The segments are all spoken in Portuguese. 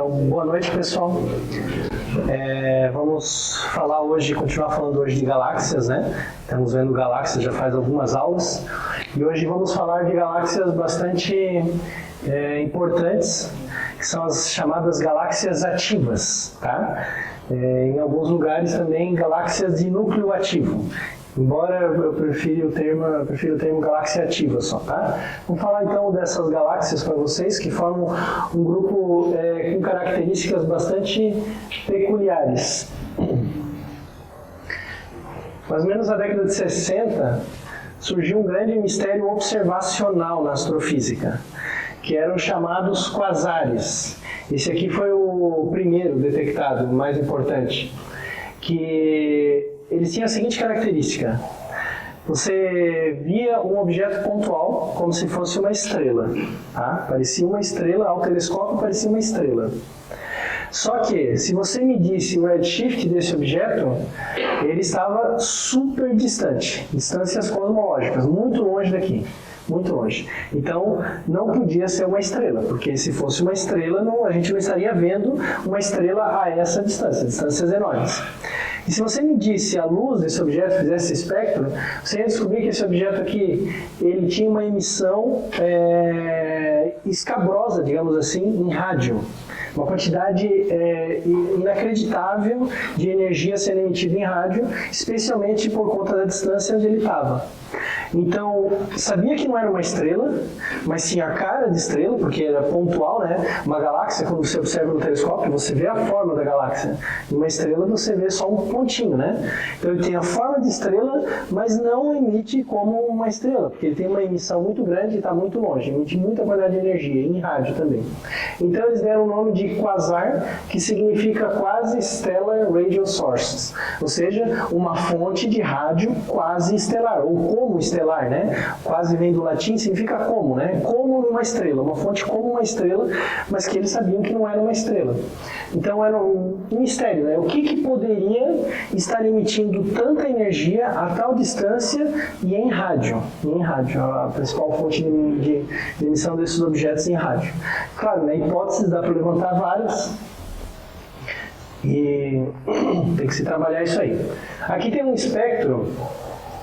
Então, boa noite, pessoal. Vamos continuar falando hoje de galáxias, né? Estamos vendo galáxias já faz algumas aulas. E hoje vamos falar de galáxias bastante importantes, que são as chamadas galáxias ativas, tá? Em alguns lugares também galáxias de núcleo ativo. Embora eu prefira o termo galáxia ativa só, tá? Vamos falar então dessas galáxias para vocês que formam um grupo com características bastante peculiares. Mais ou menos na década de 60 surgiu um grande mistério observacional na astrofísica, que eram chamados quasares. Esse aqui foi o primeiro detectado, o mais importante, que eles tinham a seguinte característica: você via um objeto pontual como se fosse uma estrela, tá? Parecia uma estrela, ao telescópio parecia uma estrela. Só que, se você medisse o redshift desse objeto, ele estava super distante, distâncias cosmológicas, muito longe daqui. Muito longe. Então, não podia ser uma estrela, porque se fosse uma estrela, a gente não estaria vendo uma estrela a essa distância, distâncias enormes. E se você medisse a luz desse objeto, fizesse esse espectro, você ia descobrir que esse objeto aqui, ele tinha uma emissão escabrosa, digamos assim, em rádio. Uma quantidade inacreditável de energia sendo emitida em rádio, especialmente por conta da distância onde ele estava. Então, sabia que não era uma estrela, mas tinha a cara de estrela, porque era pontual, né? Uma galáxia, quando você observa no telescópio, você vê a forma da galáxia. Uma estrela, você vê só um pontinho, né? Então, ele tem a forma de estrela, mas não emite como uma estrela, porque ele tem uma emissão muito grande e está muito longe, emite muita quantidade de energia, em rádio também. Então, eles deram o nome de quasar, que significa quasi-stellar radio sources, ou seja, uma fonte de rádio quasi-estelar, ou como estelar, né? Quase vem do latim, significa como, né? Como uma estrela, uma fonte como uma estrela, mas que eles sabiam que não era uma estrela. Então era um mistério, né? O que poderia estar emitindo tanta energia a tal distância e em rádio? Em rádio, a principal fonte de emissão desses objetos em rádio. Claro, na hipótese dá para levantar várias. E tem que se trabalhar isso aí. Aqui tem um espectro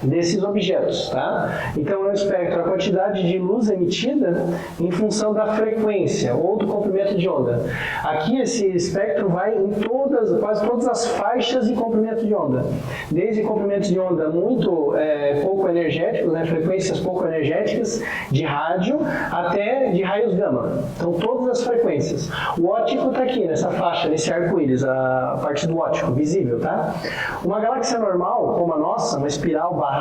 desses objetos, tá? Então é um espectro, a quantidade de luz emitida em função da frequência ou do comprimento de onda. Aqui esse espectro vai em quase todas as faixas de comprimento de onda, desde comprimentos de onda muito pouco energéticos, né? Frequências pouco energéticas de rádio até de raios gama. Então todas as frequências. O óptico está aqui nessa faixa, nesse arco-íris, a parte do óptico visível, tá? Uma galáxia normal, como a nossa, uma espiral barrada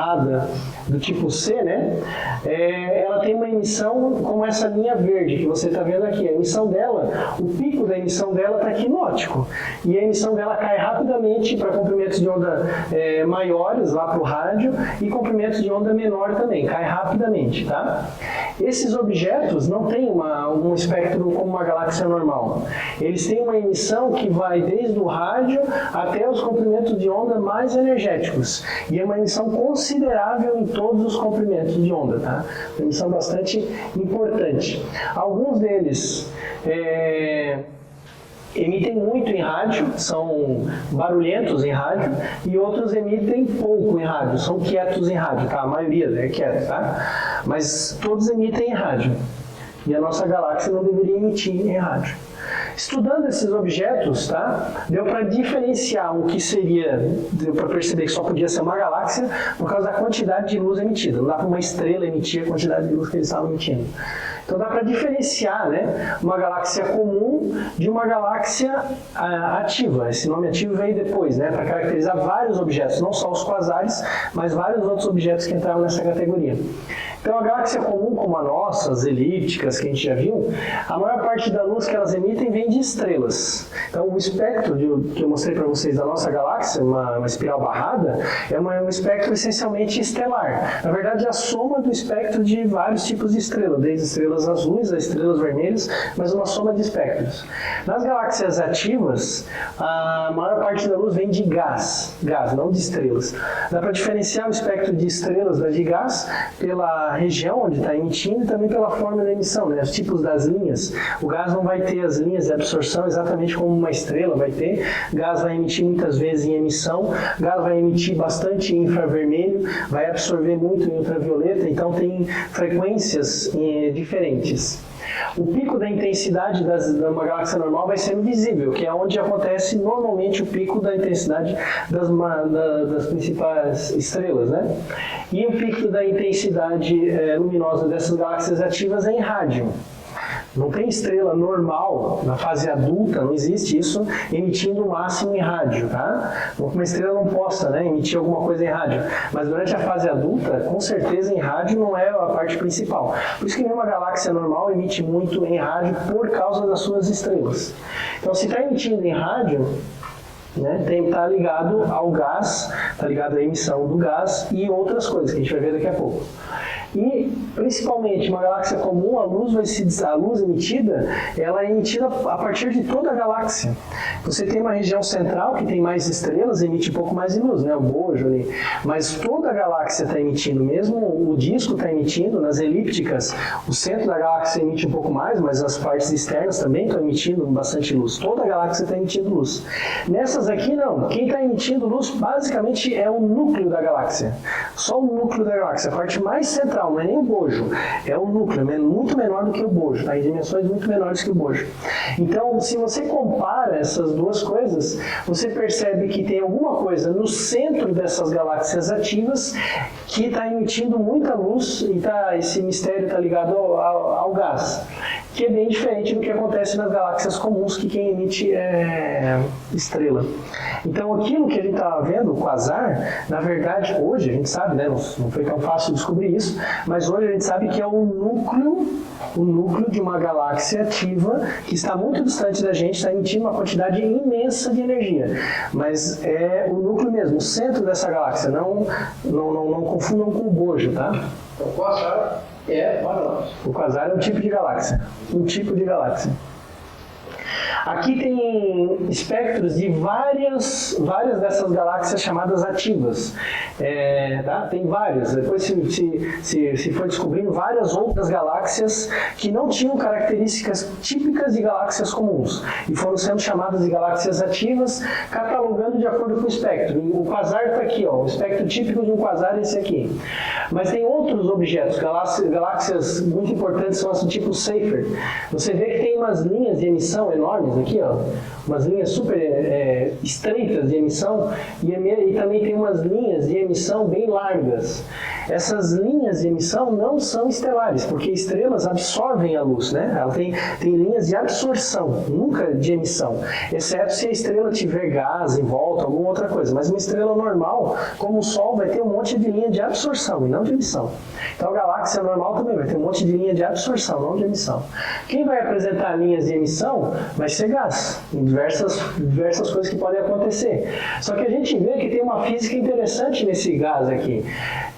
do tipo C, né? Ela tem uma emissão como essa linha verde que você está vendo aqui. A emissão dela, o pico da emissão dela está aqui no óptico. E a emissão dela cai rapidamente para comprimentos de onda maiores, lá para o rádio, e comprimentos de onda menor também, cai rapidamente, tá? Esses objetos não têm um espectro como uma galáxia normal. Eles têm uma emissão que vai desde o rádio até os comprimentos de onda mais energéticos. E é uma emissão considerável em todos os comprimentos de onda, tá? Uma emissão bastante importante. Alguns deles emitem muito em rádio, são barulhentos em rádio, e outros emitem pouco em rádio, são quietos em rádio, tá? A maioria é quieta, tá? Mas todos emitem em rádio. E a nossa galáxia não deveria emitir em rádio. Estudando esses objetos, tá? Deu para diferenciar o que seria, deu para perceber que só podia ser uma galáxia por causa da quantidade de luz emitida. Não dá para uma estrela emitir a quantidade de luz que eles estavam emitindo. Então dá para diferenciar, né, uma galáxia comum de uma galáxia ativa. Esse nome ativo veio depois, né, para caracterizar vários objetos, não só os quasares, mas vários outros objetos que entraram nessa categoria. Então a galáxia comum como a nossa, as elípticas que a gente já viu, a maior parte da luz que elas emitem vem de estrelas. Então o espectro que eu mostrei para vocês da nossa galáxia, uma espiral barrada, é um espectro essencialmente estelar. Na verdade é a soma do espectro de vários tipos de estrela, desde estrelas azuis a estrelas vermelhas, mas uma soma de espectros. Nas galáxias ativas, a maior parte da luz vem de gás, não de estrelas. Dá para diferenciar o espectro de estrelas da de gás pela pela região onde está emitindo e também pela forma da emissão, né? Os tipos das linhas. O gás não vai ter as linhas de absorção exatamente como uma estrela vai ter. O gás vai emitir muitas vezes em emissão, o gás vai emitir bastante em infravermelho, vai absorver muito em ultravioleta, então tem frequências diferentes. O pico da intensidade de uma galáxia normal vai ser invisível, que é onde acontece normalmente o pico da intensidade das principais estrelas, né? E o pico da intensidade luminosa dessas galáxias ativas é em rádio. Não tem estrela normal na fase adulta, não existe isso, emitindo o máximo em rádio, tá? Uma estrela não possa, né, emitir alguma coisa em rádio, mas durante a fase adulta, com certeza em rádio não é a parte principal. Por isso que nenhuma galáxia normal emite muito em rádio por causa das suas estrelas. Então, se está emitindo em rádio, né, está ligado ao gás, está ligado à emissão do gás e outras coisas que a gente vai ver daqui a pouco. E, principalmente, uma galáxia comum, a luz emitida, ela é emitida a partir de toda a galáxia. Você tem uma região central que tem mais estrelas, emite um pouco mais de luz, né? O bojo ali. Mas toda a galáxia está emitindo, mesmo o disco está emitindo, nas elípticas, o centro da galáxia emite um pouco mais, mas as partes externas também estão emitindo bastante luz. Toda a galáxia está emitindo luz. Nessas aqui, não. Quem está emitindo luz, basicamente, é o núcleo da galáxia. Só o núcleo da galáxia, a parte mais central. Não é nem o bojo, é o núcleo, é muito menor do que o bojo, tá? Em dimensões muito menores que o bojo. Então, se você compara essas duas coisas, você percebe que tem alguma coisa no centro dessas galáxias ativas que está emitindo muita luz e esse mistério está ligado ao gás, que é bem diferente do que acontece nas galáxias comuns, que quem emite é estrela. Então, aquilo que a gente estava vendo, o quasar, na verdade, hoje a gente sabe, né, não foi tão fácil descobrir isso, mas hoje a gente sabe que é o núcleo de uma galáxia ativa que está muito distante da gente, está emitindo uma quantidade imensa de energia. Mas é o núcleo mesmo, o centro dessa galáxia, não confundam com o bojo, tá? O quasar O quasar é um tipo de galáxia. Aqui tem espectros de várias dessas galáxias chamadas ativas. Tá? Tem várias. Depois se for descobrindo várias outras galáxias que não tinham características típicas de galáxias comuns e foram sendo chamadas de galáxias ativas, catalogando de acordo com o espectro. O quasar está aqui, ó. O espectro típico de um quasar é esse aqui. Mas tem outros objetos, galáxias muito importantes, são do tipo Seyfert. Você vê que tem umas linhas de emissão enormes aqui, ó, umas linhas super estreitas de emissão e também tem umas linhas de emissão bem largas. Essas linhas de emissão não são estelares, porque estrelas absorvem a luz, né? Ela tem linhas de absorção, nunca de emissão, exceto se a estrela tiver gás em volta, alguma outra coisa. Mas uma estrela normal, como o Sol, vai ter um monte de linha de absorção e não de emissão. Então a galáxia normal também vai ter um monte de linha de absorção, não de emissão. Quem vai apresentar linhas de emissão vai ser gás, em diversas coisas que podem acontecer. Só que a gente vê que tem uma física interessante nesse gás aqui,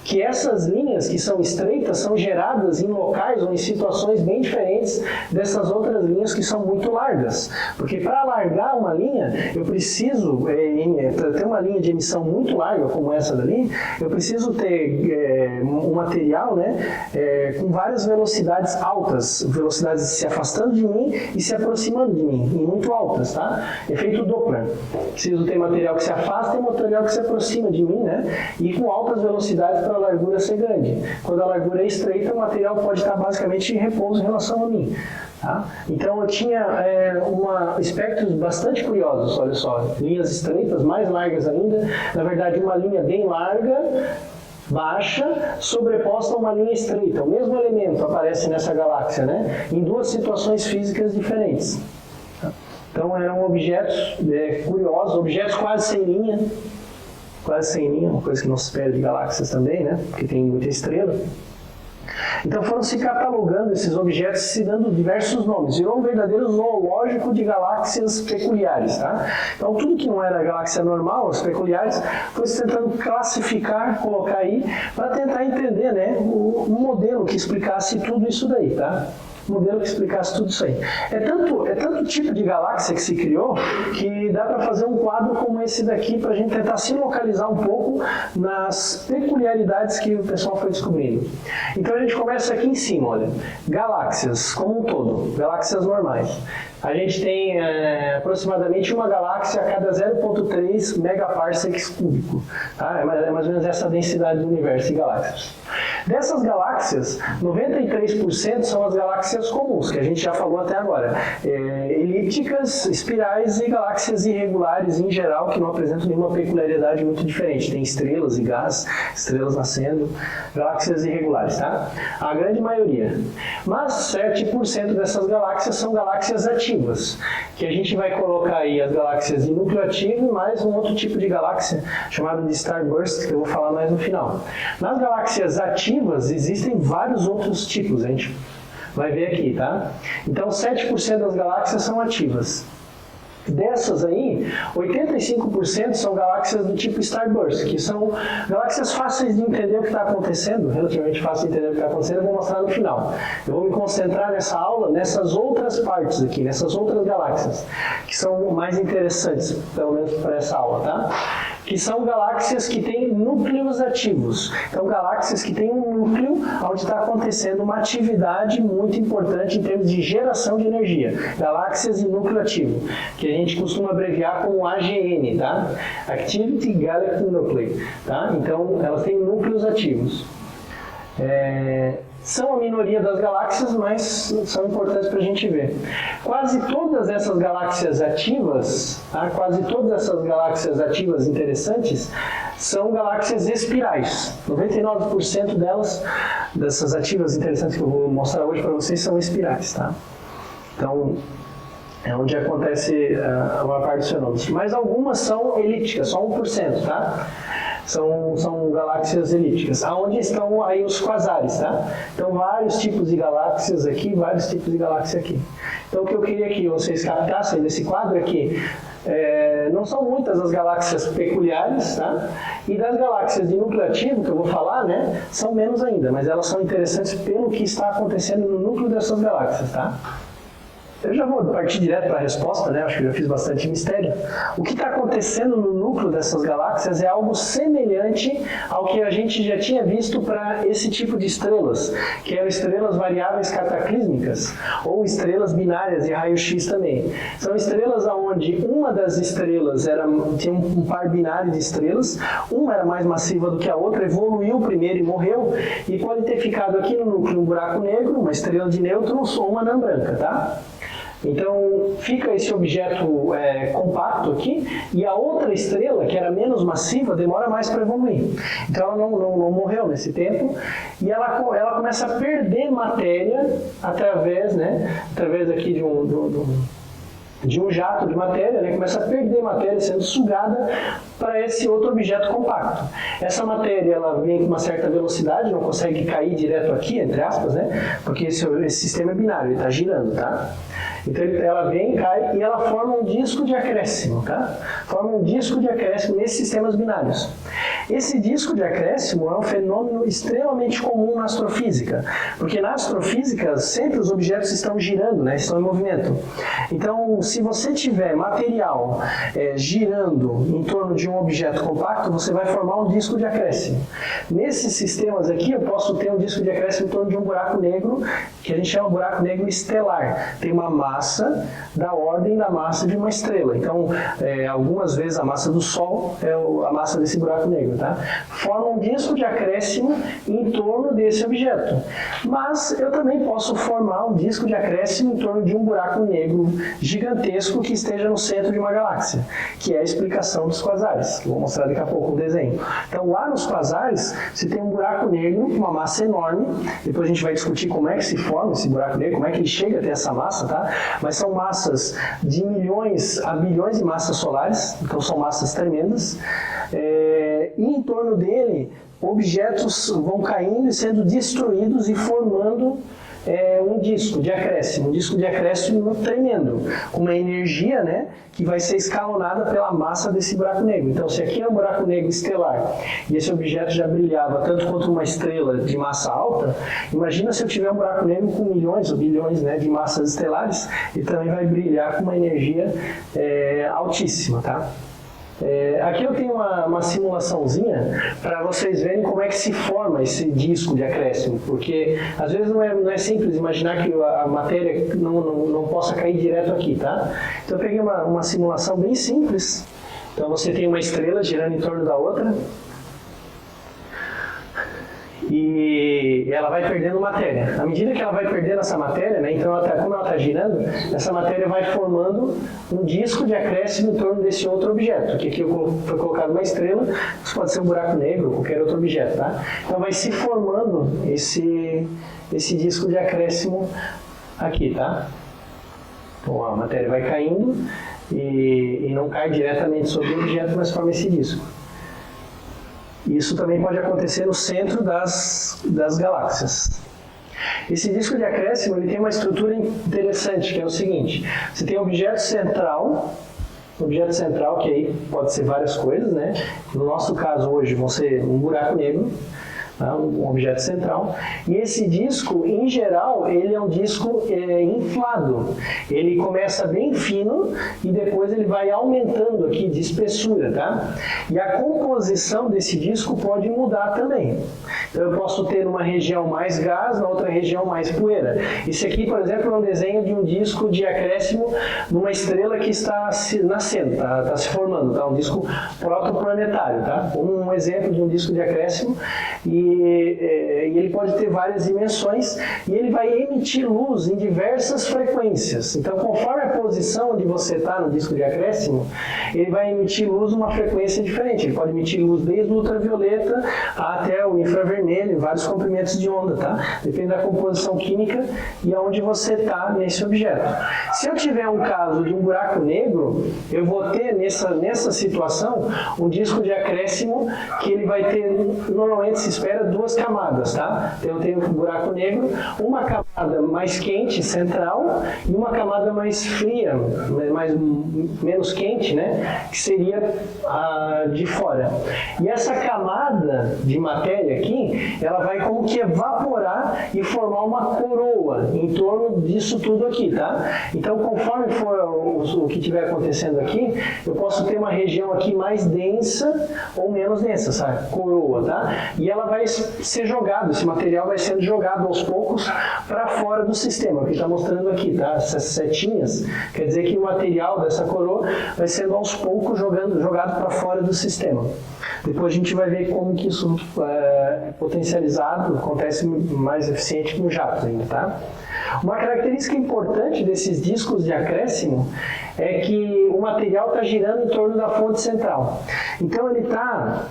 que essas linhas que são estreitas são geradas em locais ou em situações bem diferentes dessas outras linhas que são muito largas. Porque para alargar uma linha, eu preciso ter uma linha de emissão muito larga, como essa dali, eu preciso ter um material, né, com várias velocidades altas, velocidades se afastando de mim e se aproximando de mim, e muito altas, tá? Efeito Doppler. Preciso ter material que se afasta e material que se aproxima de mim, né? E com altas velocidades para a largura ser grande. Quando a largura é estreita, o material pode estar basicamente em repouso em relação a mim. Tá? Então eu tinha espectros bastante curiosos, olha só, linhas estreitas, mais largas ainda, na verdade uma linha bem larga, baixa, sobreposta a uma linha estreita. O mesmo elemento aparece nessa galáxia, né? Em duas situações físicas diferentes. Então eram objetos curiosos, objetos quase sem linha, uma coisa que não se espera de galáxias também, né? Porque tem muita estrela. Então foram se catalogando esses objetos, se dando diversos nomes. Virou um verdadeiro zoológico de galáxias peculiares, tá? Então tudo que não era galáxia normal, as peculiares, foi se tentando classificar, colocar aí, para tentar entender, né, um modelo que explicasse tudo isso daí, tá? modelo que explicasse tudo isso aí. É tanto tipo de galáxia que se criou que dá para fazer um quadro como esse daqui para a gente tentar se localizar um pouco nas peculiaridades que o pessoal foi descobrindo. Então a gente começa aqui em cima, olha, galáxias como um todo, galáxias normais. A gente tem aproximadamente uma galáxia a cada 0,3 megaparsecs cúbico. Tá? É mais ou menos essa densidade do universo de galáxias. Dessas galáxias, 93% são as galáxias comuns, que a gente já falou até agora. Elípticas, espirais e galáxias irregulares em geral, que não apresentam nenhuma peculiaridade muito diferente. Tem estrelas e gás, estrelas nascendo, galáxias irregulares, tá? A grande maioria. Mas 7% dessas galáxias são galáxias ativas, que a gente vai colocar aí as galáxias de núcleo ativo e mais um outro tipo de galáxia chamado de starburst, que eu vou falar mais no final. Nas galáxias ativas existem vários outros tipos, a gente vai ver aqui, tá? Então 7% das galáxias são ativas. Dessas aí, 85% são galáxias do tipo starburst, que são galáxias fáceis de entender o que está acontecendo, relativamente fáceis de entender o que está acontecendo, eu vou mostrar no final. Eu vou me concentrar nessa aula, nessas outras partes aqui, nessas outras galáxias, que são mais interessantes, pelo menos para essa aula, tá? Que são galáxias que têm núcleos ativos. Então, galáxias que têm um núcleo onde está acontecendo uma atividade muito importante em termos de geração de energia. Galáxias de núcleo ativo, que a gente costuma abreviar como AGN, tá? Activity Galactic Nuclei, tá? Então, elas têm núcleos ativos. São a minoria das galáxias, mas são importantes para a gente ver. Quase todas essas galáxias ativas, tá? Quase todas essas galáxias ativas interessantes, são galáxias espirais. 99% delas, dessas ativas interessantes que eu vou mostrar hoje para vocês, são espirais, tá? Então, é onde acontece a maior parte dos fenômenos. Mas algumas são elípticas, só 1%, tá? São galáxias elípticas, aonde estão aí os quasares, tá? Então, vários tipos de galáxias aqui, vários tipos de galáxias aqui. Então, o que eu queria que vocês captassem desse quadro é que não são muitas as galáxias peculiares, tá? E das galáxias de núcleo ativo, que eu vou falar, né, são menos ainda, mas elas são interessantes pelo que está acontecendo no núcleo dessas galáxias, tá? Eu já vou partir direto para a resposta, né? Acho que eu já fiz bastante mistério. O que está acontecendo no núcleo dessas galáxias é algo semelhante ao que a gente já tinha visto para esse tipo de estrelas, que eram estrelas variáveis cataclísmicas, ou estrelas binárias de raio-x também. São estrelas onde uma das estrelas tinha um par binário de estrelas, uma era mais massiva do que a outra, evoluiu primeiro e morreu, e pode ter ficado aqui no núcleo um buraco negro, uma estrela de nêutrons ou uma anã branca, tá? Então, fica esse objeto compacto aqui, e a outra estrela, que era menos massiva, demora mais para evoluir. Então, ela não morreu nesse tempo, e ela começa a perder matéria através aqui de um jato de matéria, né? Começa a perder matéria sendo sugada para esse outro objeto compacto. Essa matéria ela vem com uma certa velocidade, não consegue cair direto aqui, entre aspas, né? Porque esse sistema é binário, ele está girando, tá? Então ela vem, cai e ela forma um disco de acréscimo, tá? Forma um disco de acréscimo nesses sistemas binários. Esse disco de acréscimo é um fenômeno extremamente comum na astrofísica, porque na astrofísica sempre os objetos estão girando, né? Estão em movimento. Então, se você tiver material girando em torno de um objeto compacto, você vai formar um disco de acréscimo. Nesses sistemas aqui, eu posso ter um disco de acréscimo em torno de um buraco negro, que a gente chama de buraco negro estelar. Tem uma massa da ordem da massa de uma estrela. Então, algumas vezes a massa do Sol é a massa desse buraco negro, tá? Forma um disco de acréscimo em torno desse objeto. Mas eu também posso formar um disco de acréscimo em torno de um buraco negro gigantesco que esteja no centro de uma galáxia, que é a explicação dos quasares, que eu vou mostrar daqui a pouco um desenho. Então, lá nos quasares, você tem um buraco negro com uma massa enorme. Depois a gente vai discutir como é que se forma esse buraco negro, como é que ele chega até essa massa, tá? Mas são massas de milhões a bilhões de massas solares, então são massas tremendas. E em torno dele, objetos vão caindo e sendo destruídos e formando um disco de acréscimo tremendo, com uma energia, né, que vai ser escalonada pela massa desse buraco negro. Então, se aqui é um buraco negro estelar e esse objeto já brilhava tanto quanto uma estrela de massa alta, imagina se eu tiver um buraco negro com milhões ou bilhões, né, de massas estelares, ele também vai brilhar com uma energia altíssima, tá? Aqui eu tenho uma simulaçãozinha para vocês verem como é que se forma esse disco de acréscimo, porque às vezes não é simples imaginar que a matéria não possa cair direto aqui, tá? Então eu peguei uma simulação bem simples. Então você tem uma estrela girando em torno da outra e ela vai perdendo matéria. À medida que ela vai perdendo essa matéria, né, então como ela está girando, essa matéria vai formando um disco de acréscimo em torno desse outro objeto, que aqui foi colocado uma estrela, isso pode ser um buraco negro ou qualquer outro objeto, tá? Então vai se formando esse disco de acréscimo aqui, tá? Então a matéria vai caindo e não cai diretamente sobre o objeto, mas forma esse disco. Isso também pode acontecer no centro das galáxias. Esse disco de acréscimo ele tem uma estrutura interessante, que é o seguinte: você tem um objeto central que aí pode ser várias coisas, né? No nosso caso hoje vão ser um buraco negro, um objeto central, e esse disco, em geral, ele é um disco inflado. Ele começa bem fino e depois ele vai aumentando aqui de espessura, tá? E a composição desse disco pode mudar também. Então eu posso ter numa região mais gás, na outra região mais poeira. Esse aqui, por exemplo, é um desenho de um disco de acréscimo numa estrela que está nascendo, está se formando, tá? Um disco protoplanetário, tá? Um exemplo de um disco de acréscimo. E ele pode ter várias dimensões e ele vai emitir luz em diversas frequências. Então, conforme a posição onde você está no disco de acréscimo, ele vai emitir luz numa frequência diferente. Ele pode emitir luz desde o ultravioleta até o infravermelho, vários comprimentos de onda, tá? Depende da composição química e aonde você está nesse objeto. Se eu tiver um caso de um buraco negro, eu vou ter nessa situação um disco de acréscimo que ele vai ter, normalmente se espera, duas camadas, tá? Então eu tenho um buraco negro, uma camada mais quente, central, e uma camada mais fria, menos quente, né? Que seria a de fora. E essa camada de matéria aqui, ela vai como que evaporar e formar uma coroa em torno disso tudo aqui, tá? Então, conforme for o que estiver acontecendo aqui, eu posso ter uma região aqui mais densa ou menos densa, sabe? Coroa, tá? E ela vai ser jogado, esse material vai sendo jogado aos poucos para fora do sistema, o que está mostrando aqui, tá? Essas setinhas, quer dizer que o material dessa coroa vai sendo aos poucos jogado para fora do sistema. Depois a gente vai ver como que isso é potencializado, acontece mais eficiente com jatos ainda, tá? Uma característica importante desses discos de acréscimo é que o material está girando em torno da fonte central. Então ele está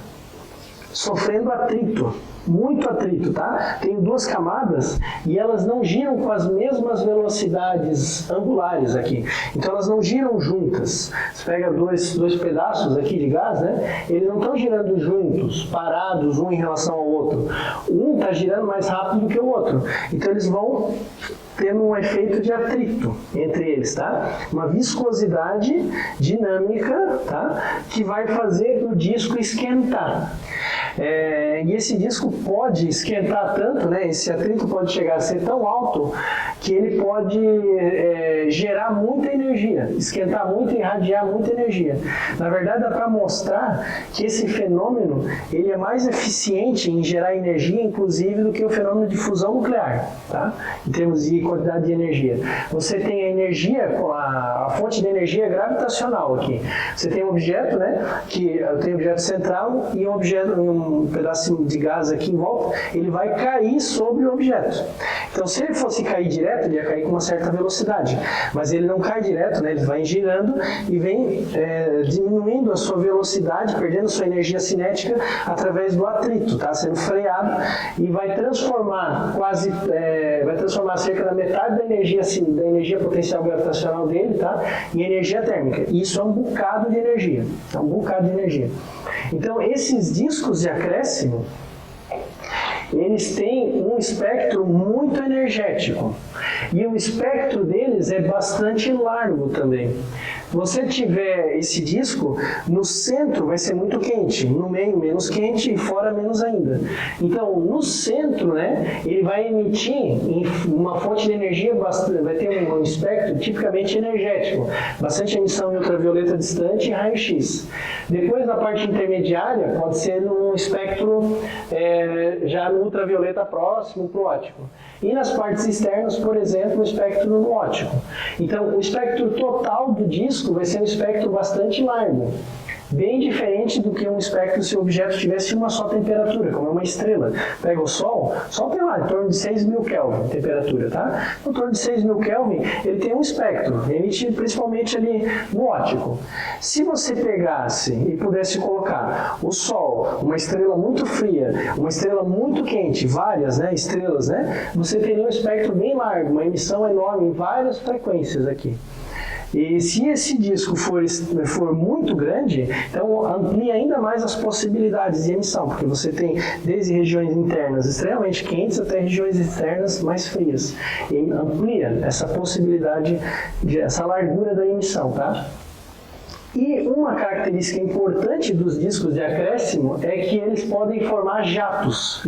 sofrendo atrito, muito atrito, tá? Tem duas camadas e elas não giram com as mesmas velocidades angulares aqui. Então elas não giram juntas. Você pega dois pedaços aqui de gás, né? Eles não estão girando juntos, parados um em relação ao outro. Um está girando mais rápido do que o outro. Então eles vão tendo um efeito de atrito entre eles, tá? Uma viscosidade dinâmica, tá? Que vai fazer o disco esquentar. E esse disco pode esquentar tanto, né? Esse atrito pode chegar a ser tão alto que ele pode gerar muita energia, esquentar muito e irradiar muita energia. Na verdade, dá para mostrar que esse fenômeno ele é mais eficiente em gerar energia, inclusive, do que o fenômeno de fusão nuclear, tá? Em termos de quantidade de energia. Você tem a energia, a fonte de energia gravitacional aqui. Você tem um objeto, né? Que tem um objeto central e um objeto, um pedaço de gás aqui em volta, ele vai cair sobre o objeto. Então, se ele fosse cair direto, ele ia cair com uma certa velocidade. Mas ele não cai direto, né? Ele vai girando e vem diminuindo a sua velocidade, perdendo sua energia cinética através do atrito, tá? Sendo freado e vai transformar cerca da metade da energia potencial gravitacional dele, tá? Em energia térmica. E isso é um bocado de energia. Então, esses discos de acréscimo, eles têm um espectro muito energético. E o espectro deles é bastante largo também. Se você tiver esse disco, no centro vai ser muito quente, no meio menos quente e fora menos ainda. Então, no centro, né, ele vai emitir uma fonte de energia, vai ter um espectro tipicamente energético, bastante emissão em ultravioleta distante e raio-x. Depois, na parte intermediária, pode ser num espectro já no ultravioleta próximo para o óptico. E nas partes externas, por exemplo, o espectro no óptico. Então, o espectro total do disco vai ser um espectro bastante largo, bem diferente do que um espectro se o objeto tivesse uma só temperatura, como é uma estrela. Pega o Sol tem lá em torno de 6.000 Kelvin temperatura, tá? Em torno de 6.000 Kelvin, ele tem um espectro, emitido principalmente ali no óptico. Se você pegasse e pudesse colocar o Sol, uma estrela muito fria, uma estrela muito quente, várias, né, estrelas, né, você teria um espectro bem largo, uma emissão enorme em várias frequências aqui. E se esse disco for muito grande, então amplia ainda mais as possibilidades de emissão, porque você tem desde regiões internas extremamente quentes até regiões externas mais frias. E amplia essa possibilidade, essa largura da emissão, tá? E uma característica importante dos discos de acréscimo é que eles podem formar jatos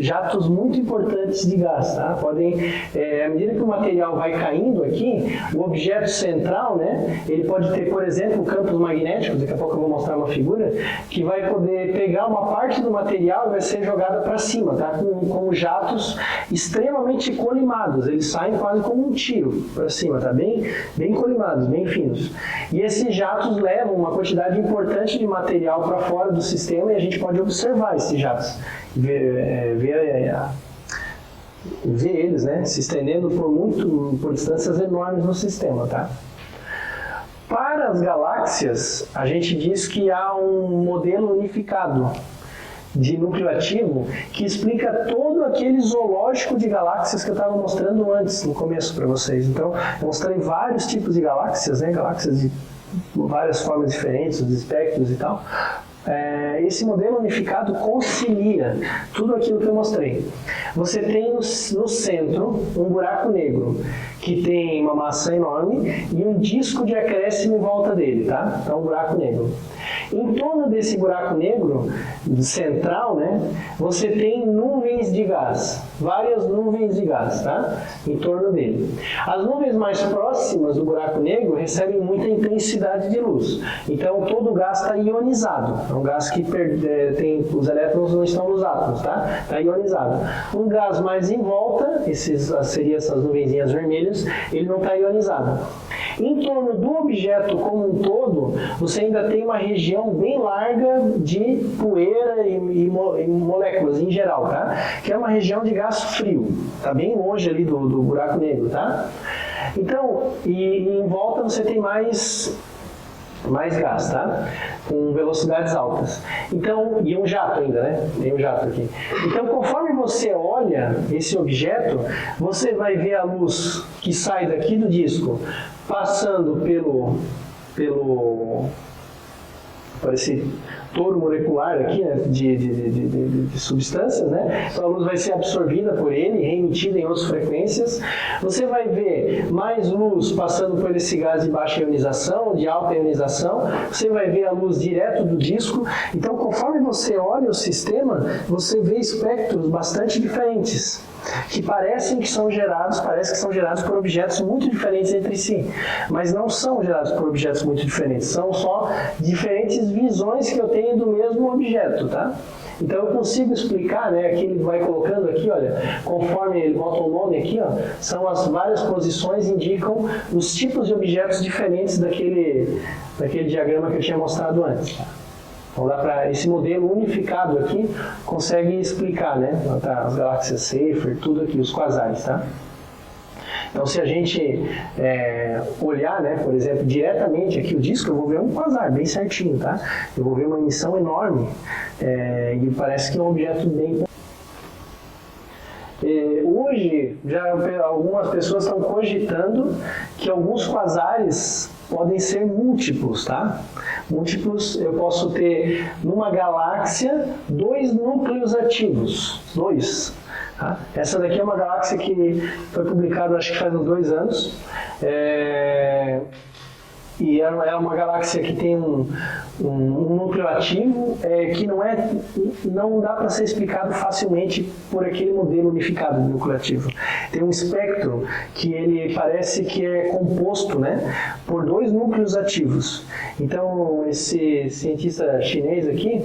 muito importantes de gás, tá? À medida que o material vai caindo aqui, o objeto central, né, ele pode ter, por exemplo, campos magnéticos, daqui a pouco eu vou mostrar uma figura, que vai poder pegar uma parte do material e vai ser jogada para cima, tá? Com jatos extremamente colimados, eles saem quase como um tiro para cima, tá? Bem colimados, bem finos. E esses jatos levam uma quantidade importante de material para fora do sistema e a gente pode observar esses jatos, ver eles, né, se estendendo por distâncias enormes no sistema, tá? Para as galáxias, a gente diz que há um modelo unificado de núcleo ativo que explica todo aquele zoológico de galáxias que eu estava mostrando antes, no começo para vocês. Então, eu mostrei vários tipos de galáxias, né, galáxias de várias formas diferentes, os espectros e tal. Esse modelo unificado concilia tudo aquilo que eu mostrei. Você tem no centro um buraco negro que tem uma massa enorme e um disco de acréscimo em volta dele, tá? Então, um buraco negro. Em torno desse buraco negro central, né, você tem nuvens de gás, várias nuvens de gás, tá? Em torno dele. As nuvens mais próximas do buraco negro recebem muita intensidade de luz. Então, todo o gás está ionizado. É um gás que os elétrons não estão nos átomos, tá? Está ionizado. Um gás mais em volta, seriam essas nuvenzinhas vermelhas, ele não está ionizado. Em torno do objeto como um todo, você ainda tem uma região bem larga de poeira e moléculas em geral, tá? Que é uma região de gás frio. Está bem longe ali do buraco negro, tá? Então, e em volta você tem mais gás, tá? Com velocidades altas. Então, e um jato ainda, né? Tem um jato aqui. Então, conforme você olha esse objeto, você vai ver a luz que sai daqui do disco, passando por esse touro molecular aqui, né, de substâncias, né? Então a luz vai ser absorvida por ele, reemitida em outras frequências. Você vai ver mais luz passando por esse gás de baixa ionização, de alta ionização. Você vai ver a luz direto do disco. Então, conforme você olha o sistema, você vê espectros bastante diferentes, que parece que são gerados por objetos muito diferentes entre si, mas não são gerados por objetos muito diferentes, são só diferentes visões que eu tenho do mesmo objeto, tá? Então eu consigo explicar, né, aqui ele vai colocando aqui, olha, conforme ele bota o nome aqui, ó, são as várias posições, indicam os tipos de objetos diferentes daquele diagrama que eu tinha mostrado antes. Então dá para esse modelo unificado aqui consegue explicar, né, as galáxias Seyfert, tudo aqui, os quasares, tá? Então, se a gente olhar, né, por exemplo, diretamente aqui o disco, eu vou ver um quasar bem certinho, tá? Eu vou ver uma emissão enorme e parece que é um objeto bem... Hoje, já algumas pessoas estão cogitando que alguns quasares podem ser múltiplos, tá? Múltiplos, eu posso ter numa galáxia 2 núcleos ativos, 2. Tá? Essa daqui é uma galáxia que foi publicada, acho que faz uns 2 anos. E é uma galáxia que tem um núcleo ativo que não dá para ser explicado facilmente por aquele modelo unificado de núcleo ativo. Tem um espectro que ele parece que é composto, né, por 2 núcleos ativos. Então, esse cientista chinês aqui,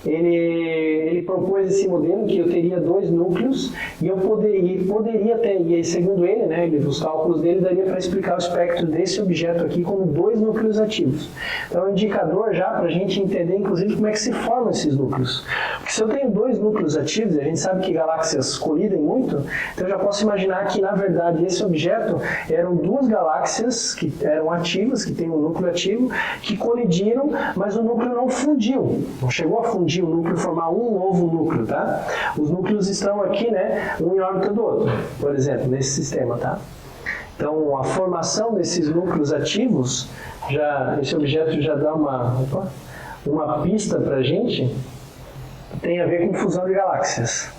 ele propôs esse modelo que eu teria 2 núcleos e eu poderia ter, e segundo ele, né, os cálculos dele daria para explicar o espectro desse objeto aqui como 2 núcleos ativos. Então é um indicador já para a gente entender, inclusive, como é que se formam esses núcleos. Porque se eu tenho 2 núcleos ativos, e a gente sabe que galáxias colidem muito, então eu já posso imaginar que, na verdade, esse objeto eram 2 galáxias que eram ativas, que têm um núcleo ativo, que colidiram, mas o núcleo não fundiu, não chegou a fundir o núcleo e formar um novo núcleo, tá? Os núcleos estão aqui, né, um em órbita do outro, por exemplo, nesse sistema, tá? Então, a formação desses núcleos ativos, esse objeto já dá uma pista para a gente, tem a ver com fusão de galáxias,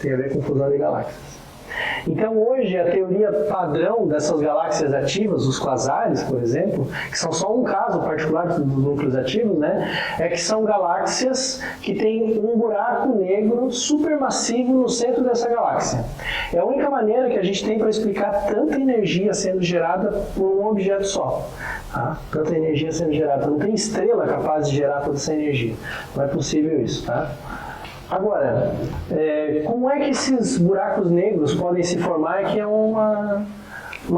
Então, hoje, a teoria padrão dessas galáxias ativas, os quasares, por exemplo, que são só um caso particular dos núcleos ativos, né, é que são galáxias que têm um buraco negro supermassivo no centro dessa galáxia. É a única maneira que a gente tem para explicar tanta energia sendo gerada por um objeto só. Tá? Tanta energia sendo gerada. Não tem estrela capaz de gerar toda essa energia. Não é possível isso, tá? Agora, como é que esses buracos negros podem se formar? É que é uma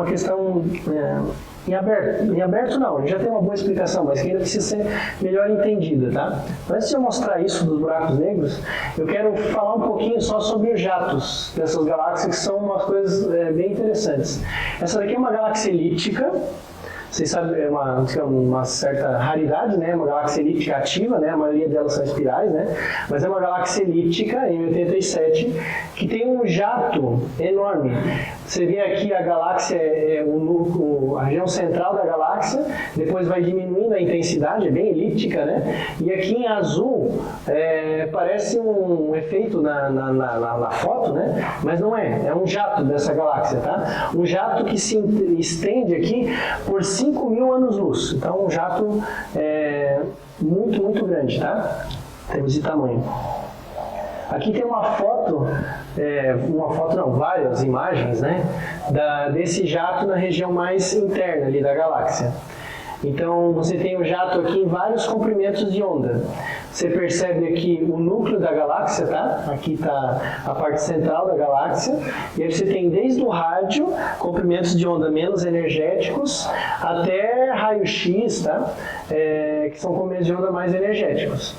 questão em aberto não, a gente já tem uma boa explicação, mas que ainda precisa ser melhor entendida, tá? Antes de eu mostrar isso dos buracos negros, eu quero falar um pouquinho só sobre os jatos dessas galáxias, que são umas coisas bem interessantes. Essa daqui é uma galáxia elíptica. Vocês sabem, é uma certa raridade, né? Uma galáxia elíptica ativa, né? A maioria delas são espirais, né? Mas é uma galáxia elíptica, M87, que tem um jato enorme. Você vê aqui a galáxia, a região central da galáxia, depois vai diminuindo a intensidade, é bem elíptica, né? E aqui em azul, parece um efeito na foto, né? Mas não é um jato dessa galáxia, tá? Um jato que se estende aqui por 5.000 anos-luz. Então, um jato muito, muito grande, tá? Em termos de tamanho. Aqui tem várias imagens, né? Desse jato na região mais interna ali da galáxia. Então, você tem o jato aqui em vários comprimentos de onda. Você percebe aqui o núcleo da galáxia, tá? Aqui está a parte central da galáxia. E aí você tem desde o rádio, comprimentos de onda menos energéticos, até raio-x, tá? Que são comprimentos de onda mais energéticos.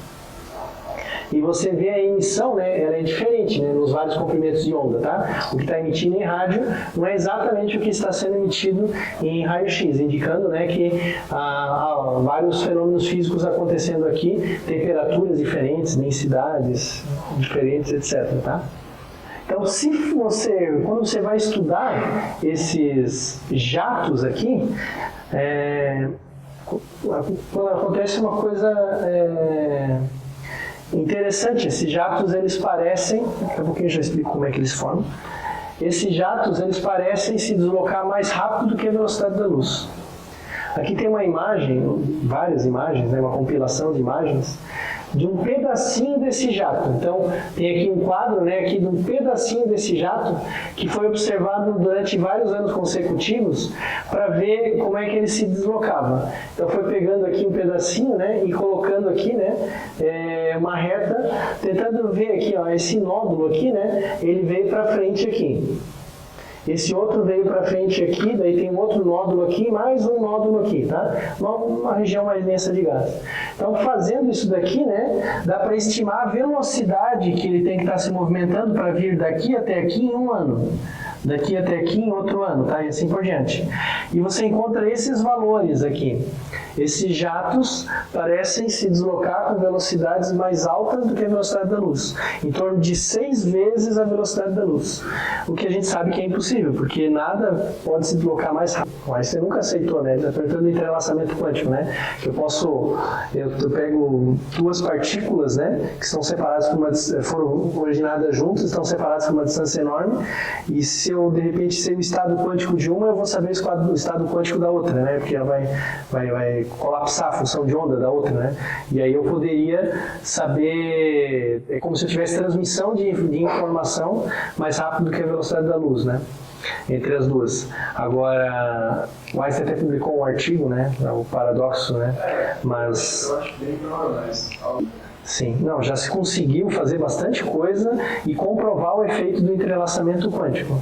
E você vê a emissão, né, ela é diferente, né, nos vários comprimentos de onda, tá? O que está emitindo em rádio não é exatamente o que está sendo emitido em raio-x, indicando, né, que há vários fenômenos físicos acontecendo aqui, temperaturas diferentes, densidades diferentes, etc, tá? Então, quando você vai estudar esses jatos aqui, quando acontece uma coisa interessante, esses jatos eles parecem, daqui a pouquinho eu já explico como é que eles formam, esses jatos eles parecem se deslocar mais rápido do que a velocidade da luz. Aqui tem uma imagem, várias imagens, né, uma compilação de imagens, de um pedacinho desse jato. Então, tem aqui um quadro, né, aqui de um pedacinho desse jato que foi observado durante vários anos consecutivos para ver como é que ele se deslocava. Então, foi pegando aqui um pedacinho, né, e colocando aqui, né, uma reta, tentando ver aqui, ó, esse nódulo aqui, né, ele veio para frente aqui. Esse outro veio para frente aqui, daí tem um outro nódulo aqui, mais um nódulo aqui, tá? Uma região mais densa de gás. Então, fazendo isso daqui, né, dá para estimar a velocidade que ele tem que estar se movimentando para vir daqui até aqui em um ano. daqui até aqui em outro ano, tá? E assim por diante. E você encontra esses valores aqui. Esses jatos parecem se deslocar com velocidades mais altas do que a velocidade da luz, em torno de 6 vezes a velocidade da luz. O que a gente sabe que é impossível, porque nada pode se deslocar mais rápido. Mas você nunca aceitou, né? Está perguntando do entrelaçamento quântico, né? Que eu pego duas partículas, né? Que são separadas por foram originadas juntas, estão separadas por uma distância enorme. E se eu, de repente, sei o estado quântico de uma, eu vou saber o estado quântico da outra, né? Porque ela vai colapsar a função de onda da outra, né? E aí eu poderia saber, é como se eu tivesse transmissão de informação mais rápido do que a velocidade da luz, né? Entre as duas. Agora, o Einstein até publicou um artigo, né? O paradoxo, né? Mas... eu acho bem provável. Sim, não, já se conseguiu fazer bastante coisa e comprovar o efeito do entrelaçamento quântico.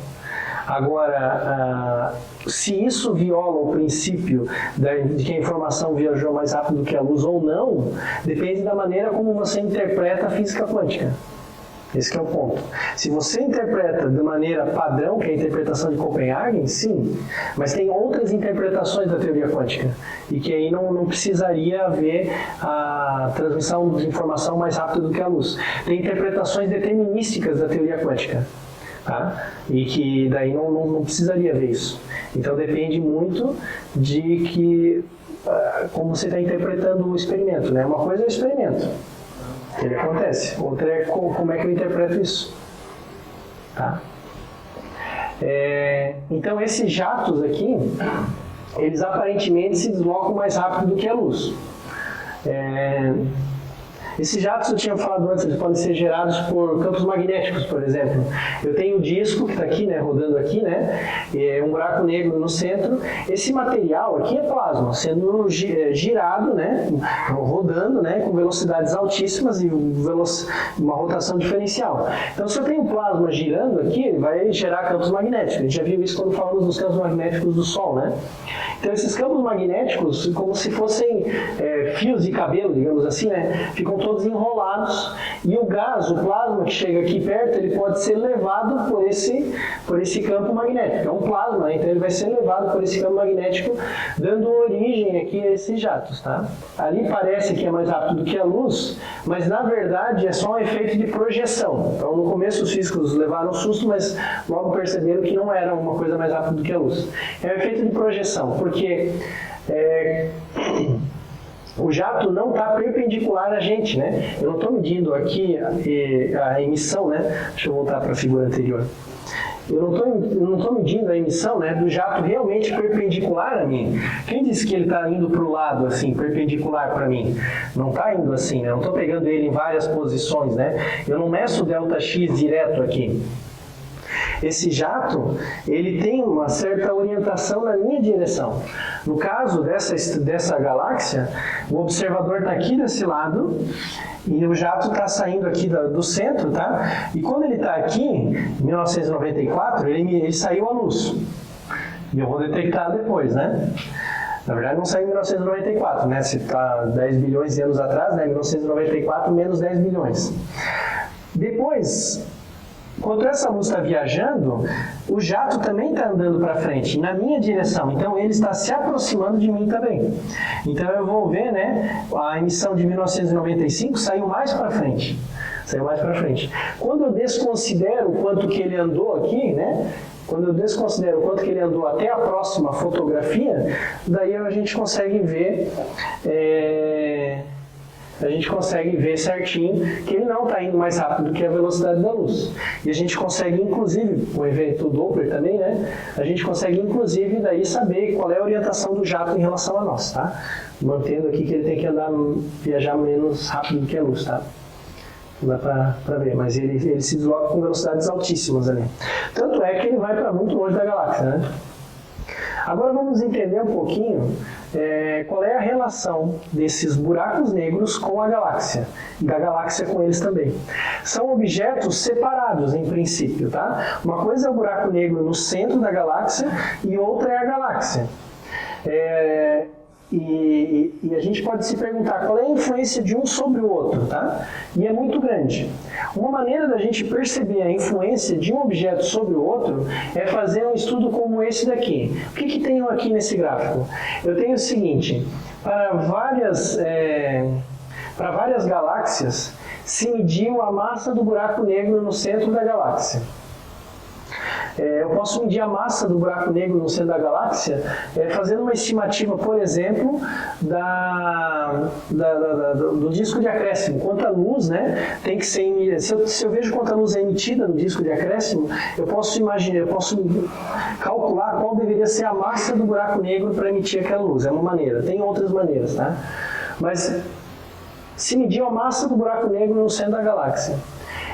Agora, se isso viola o princípio de que a informação viajou mais rápido do que a luz ou não, depende da maneira como você interpreta a física quântica. Esse que é o ponto. Se você interpreta de maneira padrão, que é a interpretação de Copenhagen, sim, mas tem outras interpretações da teoria quântica, e que aí não precisaria haver a transmissão de informação mais rápida do que a luz. Tem interpretações determinísticas da teoria quântica, tá? E que daí não precisaria ver isso. Então depende muito de como você está interpretando o experimento, né? Uma coisa é o experimento, que ele acontece. Outra é como é que eu interpreto isso. Tá? Então esses jatos aqui, eles aparentemente se deslocam mais rápido do que a luz. Esses jatos, eu tinha falado antes, eles podem ser gerados por campos magnéticos, por exemplo. Eu tenho um disco que está aqui, né, rodando aqui, né, um buraco negro no centro. Esse material aqui é plasma, sendo girado, né, rodando, né, com velocidades altíssimas e uma rotação diferencial. Então, se eu tenho plasma girando aqui, ele vai gerar campos magnéticos. A gente já viu isso quando falamos dos campos magnéticos do Sol, né? Então, esses campos magnéticos, como se fossem fios de cabelo, digamos assim, né, ficam todos enrolados, e o gás, o plasma que chega aqui perto, ele pode ser levado por esse campo magnético. É um plasma, né? Então ele vai ser levado por esse campo magnético, dando origem aqui a esses jatos, tá? Ali parece que é mais rápido do que a luz, mas na verdade é só um efeito de projeção. Então no começo os físicos levaram um susto, mas logo perceberam que não era uma coisa mais rápida do que a luz. É um efeito de projeção, porque o jato não está perpendicular a gente, né? Eu não estou medindo aqui a emissão, né? Deixa eu voltar para a figura anterior. Eu não estou medindo a emissão, né, do jato realmente perpendicular a mim. Quem disse que ele está indo para o lado, assim, perpendicular para mim? Não está indo assim, né? Eu não estou pegando ele em várias posições, né? Eu não meço o ΔX direto aqui. Esse jato, ele tem uma certa orientação na minha direção. No caso dessa galáxia, o observador está aqui desse lado e o jato está saindo aqui do centro, tá? E quando ele está aqui, em 1994, ele saiu à luz. E eu vou detectar depois, né? Na verdade, não saiu em 1994, né? Se está 10 bilhões de anos atrás, né? 1994 menos 10 bilhões. Depois, quando essa luz está viajando, o jato também está andando para frente, na minha direção. Então, ele está se aproximando de mim também. Então, eu vou ver, né? A emissão de 1995 saiu mais para frente. Quando eu desconsidero o quanto que ele andou aqui, né? Quando eu desconsidero o quanto que ele andou até a próxima fotografia, daí a gente consegue ver... a gente consegue ver certinho que ele não está indo mais rápido do que a velocidade da luz. E a gente consegue, inclusive, com o efeito Doppler também, né? A gente consegue, inclusive, daí saber qual é a orientação do jato em relação a nós, tá? Mantendo aqui que ele tem que viajar menos rápido do que a luz, tá? Não dá para ver, mas ele se desloca com velocidades altíssimas ali. Tanto é que ele vai para muito longe da galáxia, né? Agora vamos entender um pouquinho qual é a relação desses buracos negros com a galáxia, e da galáxia com eles também. São objetos separados em princípio, tá? Uma coisa é o buraco negro no centro da galáxia e outra é a galáxia. E a gente pode se perguntar qual é a influência de um sobre o outro, tá? E é muito grande. Uma maneira da gente perceber a influência de um objeto sobre o outro é fazer um estudo como esse daqui. O que tenho aqui nesse gráfico? Eu tenho o seguinte, para várias galáxias se mediu a massa do buraco negro no centro da galáxia. Eu posso medir a massa do buraco negro no centro da galáxia fazendo uma estimativa, por exemplo, do disco de acréscimo. Quanta luz, né, tem que ser... Se eu vejo quanta luz é emitida no disco de acréscimo, eu posso calcular qual deveria ser a massa do buraco negro para emitir aquela luz. É uma maneira. Tem outras maneiras, tá? Mas se mediu a massa do buraco negro no centro da galáxia.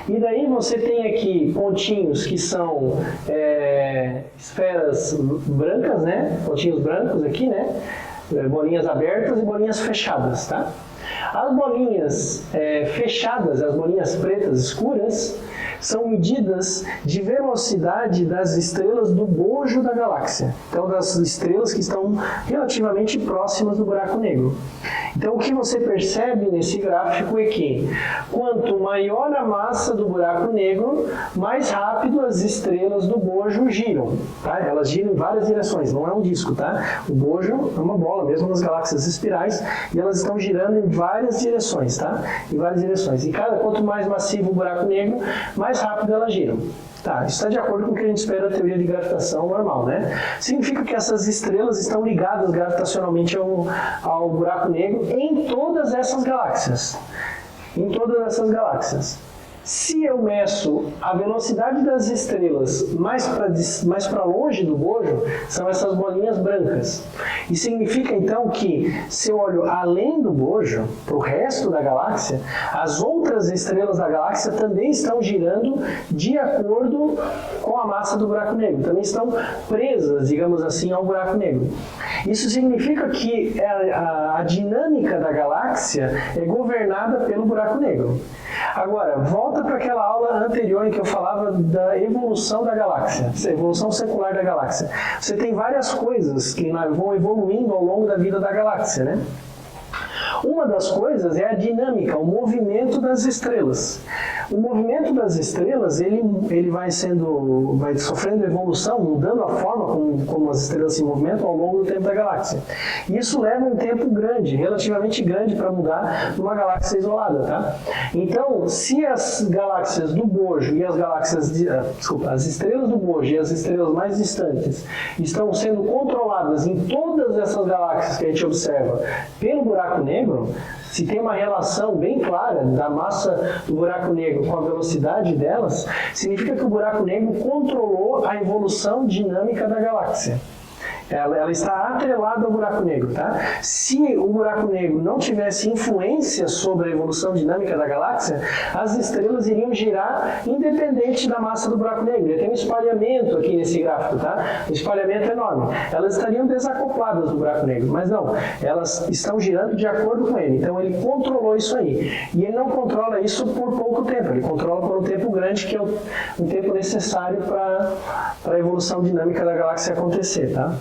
E daí você tem aqui pontinhos que são esferas brancas, né? Pontinhos brancos aqui, né? Bolinhas abertas e bolinhas fechadas, tá? As bolinhas fechadas, as bolinhas pretas escuras, são medidas de velocidade das estrelas do bojo da galáxia. Então, das estrelas que estão relativamente próximas do buraco negro. Então, o que você percebe nesse gráfico é que quanto maior a massa do buraco negro, mais rápido as estrelas do bojo giram. Tá? Elas giram em várias direções, não é um disco, tá? O bojo é uma bola, mesmo nas galáxias espirais, e elas estão girando em várias direções, tá? Em várias direções. E quanto mais massivo o buraco negro, mais rápido elas giram. Tá, isso está de acordo com o que a gente espera da teoria de gravitação normal, né? Significa que essas estrelas estão ligadas gravitacionalmente ao buraco negro em todas essas galáxias. Em todas essas galáxias. Se eu meço a velocidade das estrelas mais para longe do bojo, são essas bolinhas brancas. E significa então que se eu olho além do bojo, para o resto da galáxia, as outras estrelas da galáxia também estão girando de acordo com a massa do buraco negro. Também estão presas, digamos assim, ao buraco negro. Isso significa que a dinâmica da galáxia é governada pelo buraco negro. Agora, volta para aquela aula anterior em que eu falava da evolução da galáxia, evolução secular da galáxia. Você tem várias coisas que vão evoluindo ao longo da vida da galáxia, né? Uma das coisas é a dinâmica, o movimento das estrelas. O movimento das estrelas, ele vai sofrendo evolução, mudando a forma como as estrelas se movimentam ao longo do tempo da galáxia. E isso leva um tempo grande, relativamente grande, para mudar numa galáxia isolada, tá? Então, se as galáxias do bojo e as estrelas do bojo e as estrelas mais distantes estão sendo controladas em todas essas galáxias que a gente observa pelo buraco negro, se tem uma relação bem clara da massa do buraco negro com a velocidade delas, significa que o buraco negro controlou a evolução dinâmica da galáxia. Ela está atrelada ao buraco negro, tá? Se o buraco negro não tivesse influência sobre a evolução dinâmica da galáxia, as estrelas iriam girar independente da massa do buraco negro. Tem um espalhamento aqui nesse gráfico, tá? Um espalhamento enorme. Elas estariam desacopladas do buraco negro, mas não. Elas estão girando de acordo com ele. Então ele controlou isso aí. E ele não controla isso por pouco tempo. Ele controla por um tempo grande, que é um tempo necessário para a evolução dinâmica da galáxia acontecer, tá?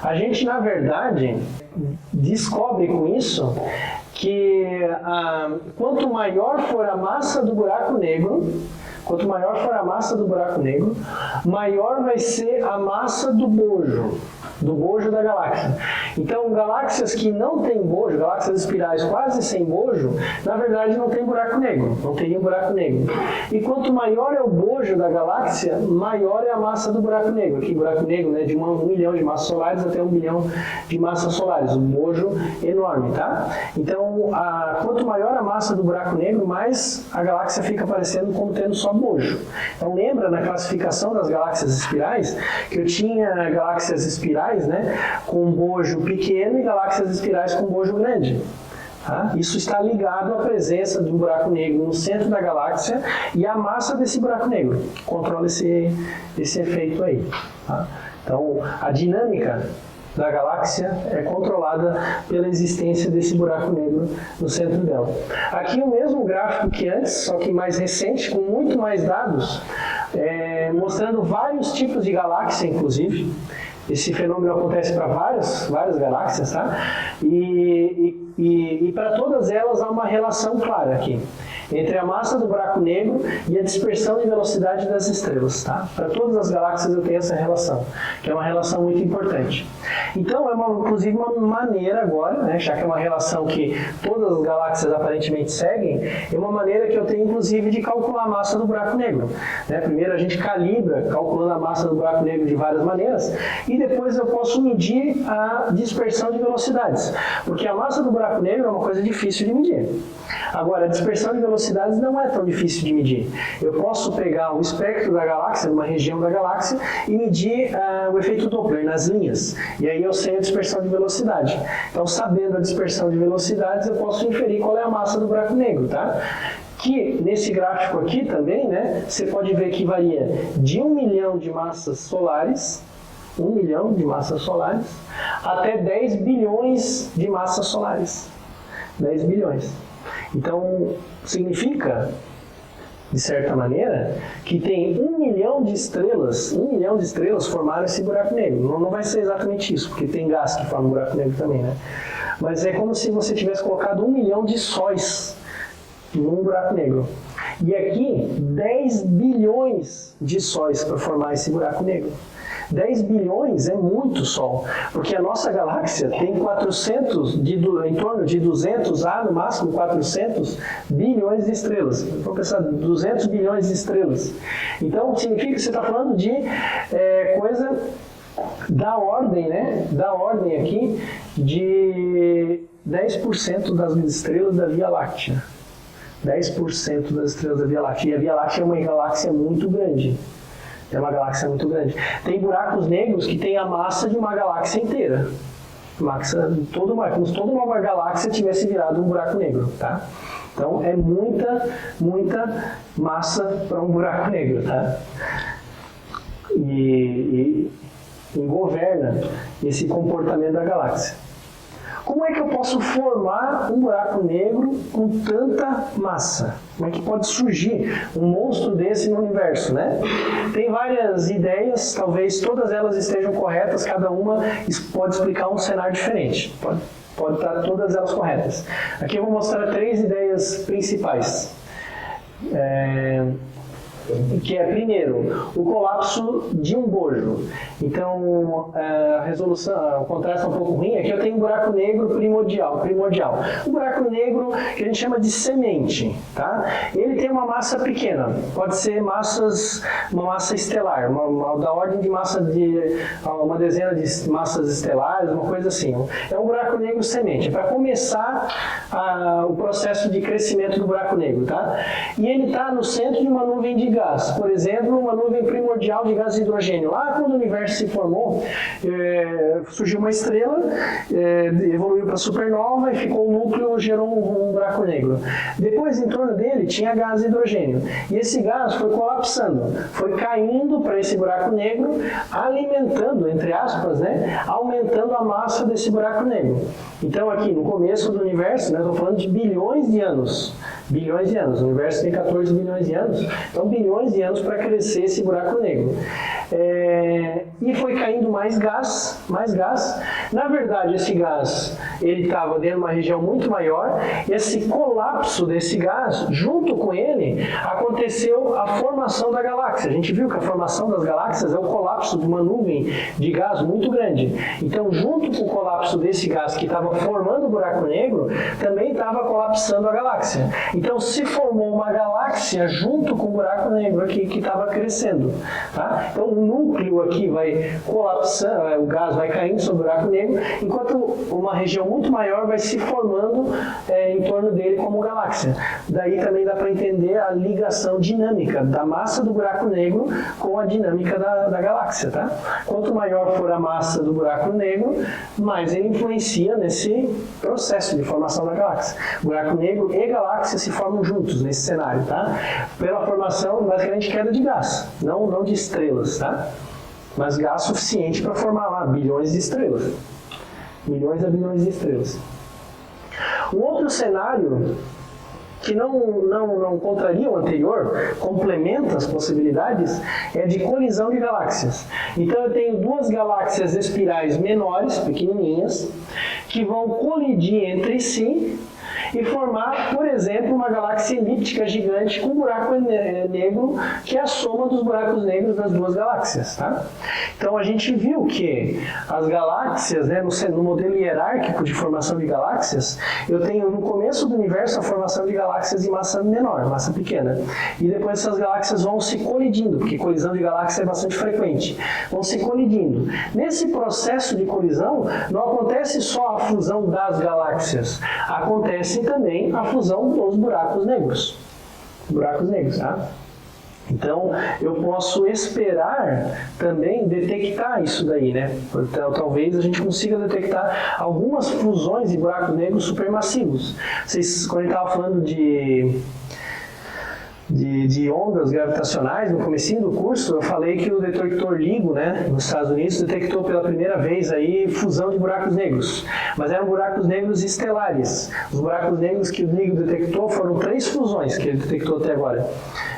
A gente, na verdade, descobre com isso que quanto maior for a massa do buraco negro, maior vai ser a massa do bojo da galáxia. Então, galáxias que não têm bojo, galáxias espirais quase sem bojo, na verdade não tem buraco negro, não teria um buraco negro. E quanto maior é o bojo da galáxia, maior é a massa do buraco negro. Aqui, buraco negro, né, de 1 milhão de massas solares até 1 bilhão de massas solares, um bojo enorme, tá? Então, quanto maior a massa do buraco negro, mais a galáxia fica parecendo como tendo só bojo. Então, lembra na classificação das galáxias espirais que eu tinha galáxias espirais, né, com bojo pequeno e galáxias espirais com bojo grande. Tá? Isso está ligado à presença de um buraco negro no centro da galáxia e à massa desse buraco negro. Controla esse efeito aí. Tá? Então, a dinâmica da galáxia é controlada pela existência desse buraco negro no centro dela. Aqui o mesmo gráfico que antes, só que mais recente, com muito mais dados, mostrando vários tipos de galáxia, inclusive. Esse fenômeno acontece para várias galáxias, tá? E para todas elas há uma relação clara aqui entre a massa do buraco negro e a dispersão de velocidade das estrelas, tá? Para todas as galáxias eu tenho essa relação, que é uma relação muito importante. Então, inclusive uma maneira agora, né, já que é uma relação que todas as galáxias aparentemente seguem, é uma maneira que eu tenho, inclusive, de calcular a massa do buraco negro. Né? Primeiro a gente calibra, calculando a massa do buraco negro de várias maneiras, e depois eu posso medir a dispersão de velocidades, porque a massa do buraco negro é uma coisa difícil de medir. Agora, a dispersão de velocidades não é tão difícil de medir. Eu posso pegar o espectro da galáxia, uma região da galáxia, e medir o efeito Doppler nas linhas. E aí eu sei a dispersão de velocidade. Então, sabendo a dispersão de velocidades, eu posso inferir qual é a massa do buraco negro, tá? Que nesse gráfico aqui também, né, você pode ver que varia de 1 milhão de massas solares, 1 milhão de massas solares, até 10 bilhões de massas solares. 10 bilhões. Então, significa, de certa maneira, que tem 1 milhão de estrelas formaram esse buraco negro. Não vai ser exatamente isso, porque tem gás que forma um buraco negro também, né? Mas é como se você tivesse colocado 1 milhão de sóis num buraco negro. E aqui, 10 bilhões de sóis para formar esse buraco negro. 10 bilhões é muito Sol, porque a nossa galáxia tem 400, em torno de 200 a no máximo 400 bilhões de estrelas. Vamos pensar, 200 bilhões de estrelas. Então, significa que você está falando de coisa da ordem, né? Da ordem aqui de 10% das estrelas da Via Láctea. 10% das estrelas da Via Láctea. E a Via Láctea é uma galáxia muito grande. É uma galáxia muito grande. Tem buracos negros que têm a massa de uma galáxia inteira. Como se toda uma galáxia tivesse virado um buraco negro, tá? Então, é muita massa para um buraco negro, tá? E governa esse comportamento da galáxia. Como é que eu posso formar um buraco negro com tanta massa? Como é que pode surgir um monstro desse no universo, né? Tem várias ideias, talvez todas elas estejam corretas, cada uma pode explicar um cenário diferente. Pode estar todas elas corretas. Aqui eu vou mostrar 3 ideias principais. Que é, primeiro, o colapso de um bojo. Então, a resolução, o contraste é um pouco ruim. Aqui eu tenho um buraco negro primordial. Um buraco negro que a gente chama de semente, tá? Ele tem uma massa pequena, pode ser uma massa estelar, da ordem de massa de uma dezena de massas estelares, uma coisa assim. É um buraco negro semente, para começar o processo de crescimento do buraco negro, tá? E ele está no centro de uma nuvem de gás, por exemplo, uma nuvem primordial de gás de hidrogênio. Lá quando o universo se formou, surgiu uma estrela, evoluiu para supernova e ficou um núcleo, gerou um buraco negro. Depois, em torno dele, tinha gás de hidrogênio. E esse gás foi colapsando, foi caindo para esse buraco negro, alimentando, entre aspas, né, aumentando a massa desse buraco negro. Então, aqui no começo do universo, né, estou falando de bilhões de anos. Bilhões de anos. O universo tem 14 bilhões de anos. Então, bilhões de anos para crescer esse buraco negro. E foi caindo mais gás. Na verdade, esse gás ele estava dentro de uma região muito maior. Esse colapso desse gás, junto com ele, aconteceu a formação da galáxia. A gente viu que a formação das galáxias é o colapso de uma nuvem de gás muito grande. Então, junto com o colapso desse gás que estava formando o buraco negro, também estava colapsando a galáxia. Então, se formou uma galáxia junto com o buraco negro aqui que estava crescendo. Tá? Então, o núcleo aqui vai colapsando, o gás vai caindo sobre o buraco negro, enquanto uma região muito maior vai se formando em torno dele como galáxia. Daí também dá para entender a ligação dinâmica da massa do buraco negro com a dinâmica da galáxia. Tá? Quanto maior for a massa do buraco negro, mais ele influencia nesse processo de formação da galáxia. Buraco negro e galáxia se formam juntos nesse cenário, tá? Pela formação, basicamente, queda de gás, não de estrelas, tá? Mas gás suficiente para formar lá bilhões de estrelas. Milhões a bilhões de estrelas. Um outro cenário que não contraria o anterior, complementa as possibilidades, é de colisão de galáxias. Então eu tenho duas galáxias espirais menores, pequenininhas, que vão colidir entre si e formar, por exemplo, uma galáxia elíptica gigante com um buraco negro, que é a soma dos buracos negros das duas galáxias. Tá? Então a gente viu que as galáxias, né, no modelo hierárquico de formação de galáxias, eu tenho no começo do universo a formação de galáxias de massa menor, massa pequena. E depois essas galáxias vão se colidindo, porque colisão de galáxias é bastante frequente. Vão se colidindo. Nesse processo de colisão, não acontece só a fusão das galáxias, acontece também a fusão dos buracos negros. Buracos negros, tá? Então, eu posso esperar também detectar isso daí, né? Então, talvez a gente consiga detectar algumas fusões de buracos negros supermassivos. Vocês, quando a gente estava falando de ondas gravitacionais, no comecinho do curso, eu falei que o detector LIGO, né, nos Estados Unidos, detectou pela primeira vez aí fusão de buracos negros. Mas eram buracos negros estelares. Os buracos negros que o LIGO detectou foram 3 fusões que ele detectou até agora.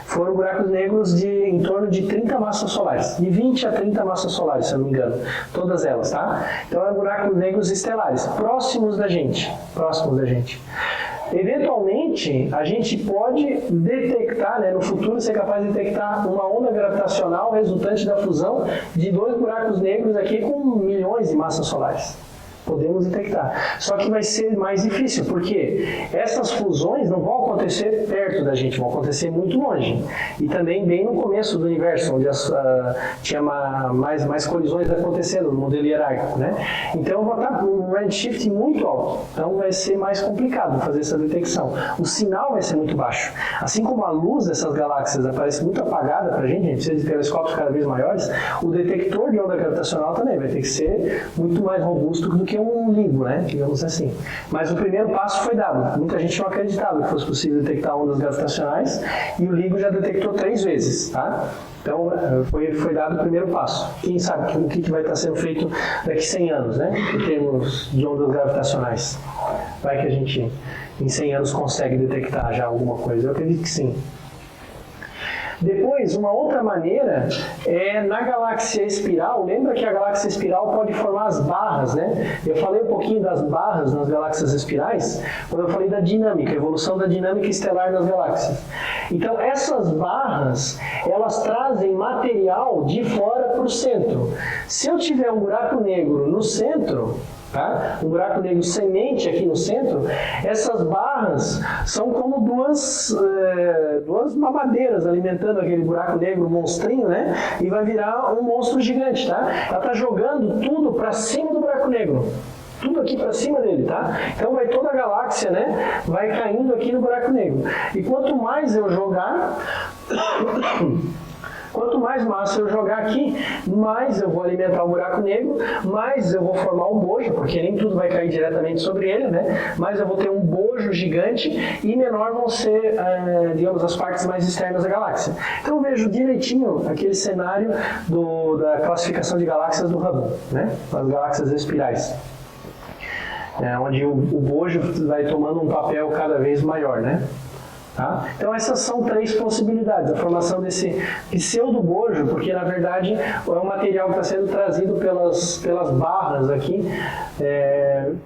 Foram buracos negros em torno de 30 massas solares, de 20 a 30 massas solares, se eu não me engano, todas elas, tá? Então eram buracos negros estelares, próximos da gente, Eventualmente, a gente pode detectar, né, no futuro ser capaz de detectar uma onda gravitacional resultante da fusão de 2 buracos negros aqui com milhões de massas solares. Podemos detectar. Só que vai ser mais difícil, porque essas fusões não vão acontecer perto da gente, vão acontecer muito longe. E também bem no começo do universo, onde tinha mais colisões acontecendo no modelo hierárquico, né? Então eu vou estar com um redshift muito alto. Então vai ser mais complicado fazer essa detecção. O sinal vai ser muito baixo. Assim como a luz dessas galáxias aparece muito apagada para a gente precisa de telescópios cada vez maiores, o detector de onda gravitacional também vai ter que ser muito mais robusto do que um LIGO, né? Digamos assim. Mas o primeiro passo foi dado. Muita gente não acreditava que fosse possível detectar ondas gravitacionais e o LIGO já detectou 3 vezes, tá? Então, foi dado o primeiro passo. Quem sabe o que vai estar sendo feito daqui a 100 anos, né? Em termos de ondas gravitacionais. Vai que a gente, em 100 anos, consegue detectar já alguma coisa. Eu acredito que sim. Depois, uma outra maneira é na galáxia espiral. Lembra que a galáxia espiral pode formar as barras, né? Eu falei um pouquinho das barras nas galáxias espirais, quando eu falei da dinâmica, a evolução da dinâmica estelar das galáxias. Então, essas barras, elas trazem material de fora para o centro. Se eu tiver um buraco negro no centro, tá? Um buraco negro semente aqui no centro, essas barras são como duas mamadeiras alimentando aquele buraco negro monstrinho, né? E vai virar um monstro gigante, tá? Ela está jogando tudo para cima do buraco negro. Tudo aqui para cima dele, tá? Então vai toda a galáxia, né? Vai caindo aqui no buraco negro. E quanto mais eu jogar... Quanto mais massa eu jogar aqui, mais eu vou alimentar o buraco negro, mais eu vou formar um bojo, porque nem tudo vai cair diretamente sobre ele, né? Mais eu vou ter um bojo gigante e menor vão ser, digamos, as partes mais externas da galáxia. Então eu vejo direitinho aquele cenário da classificação de galáxias do Hubble, né? As galáxias espirais. Onde o bojo vai tomando um papel cada vez maior, né? Tá? Então essas são 3 possibilidades, a formação desse pseudo-bojo, porque na verdade é um material que está sendo trazido pelas barras aqui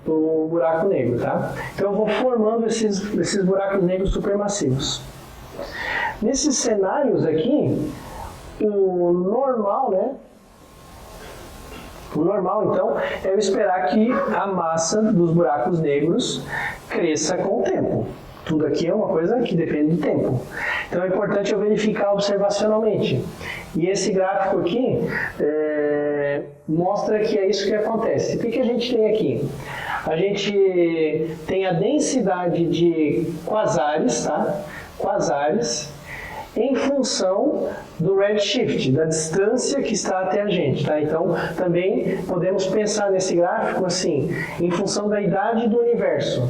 do buraco negro. Tá? Então eu vou formando esses buracos negros supermassivos. Nesses cenários aqui, o normal, né? O normal, então, é eu esperar que a massa dos buracos negros cresça com o tempo. Tudo aqui é uma coisa que depende do tempo. Então é importante eu verificar observacionalmente. E esse gráfico aqui mostra que é isso que acontece. O que a gente tem aqui? A gente tem a densidade de quasares, tá? Quasares, em função do redshift, da distância que está até a gente. Tá? Então, também podemos pensar nesse gráfico assim, em função da idade do universo.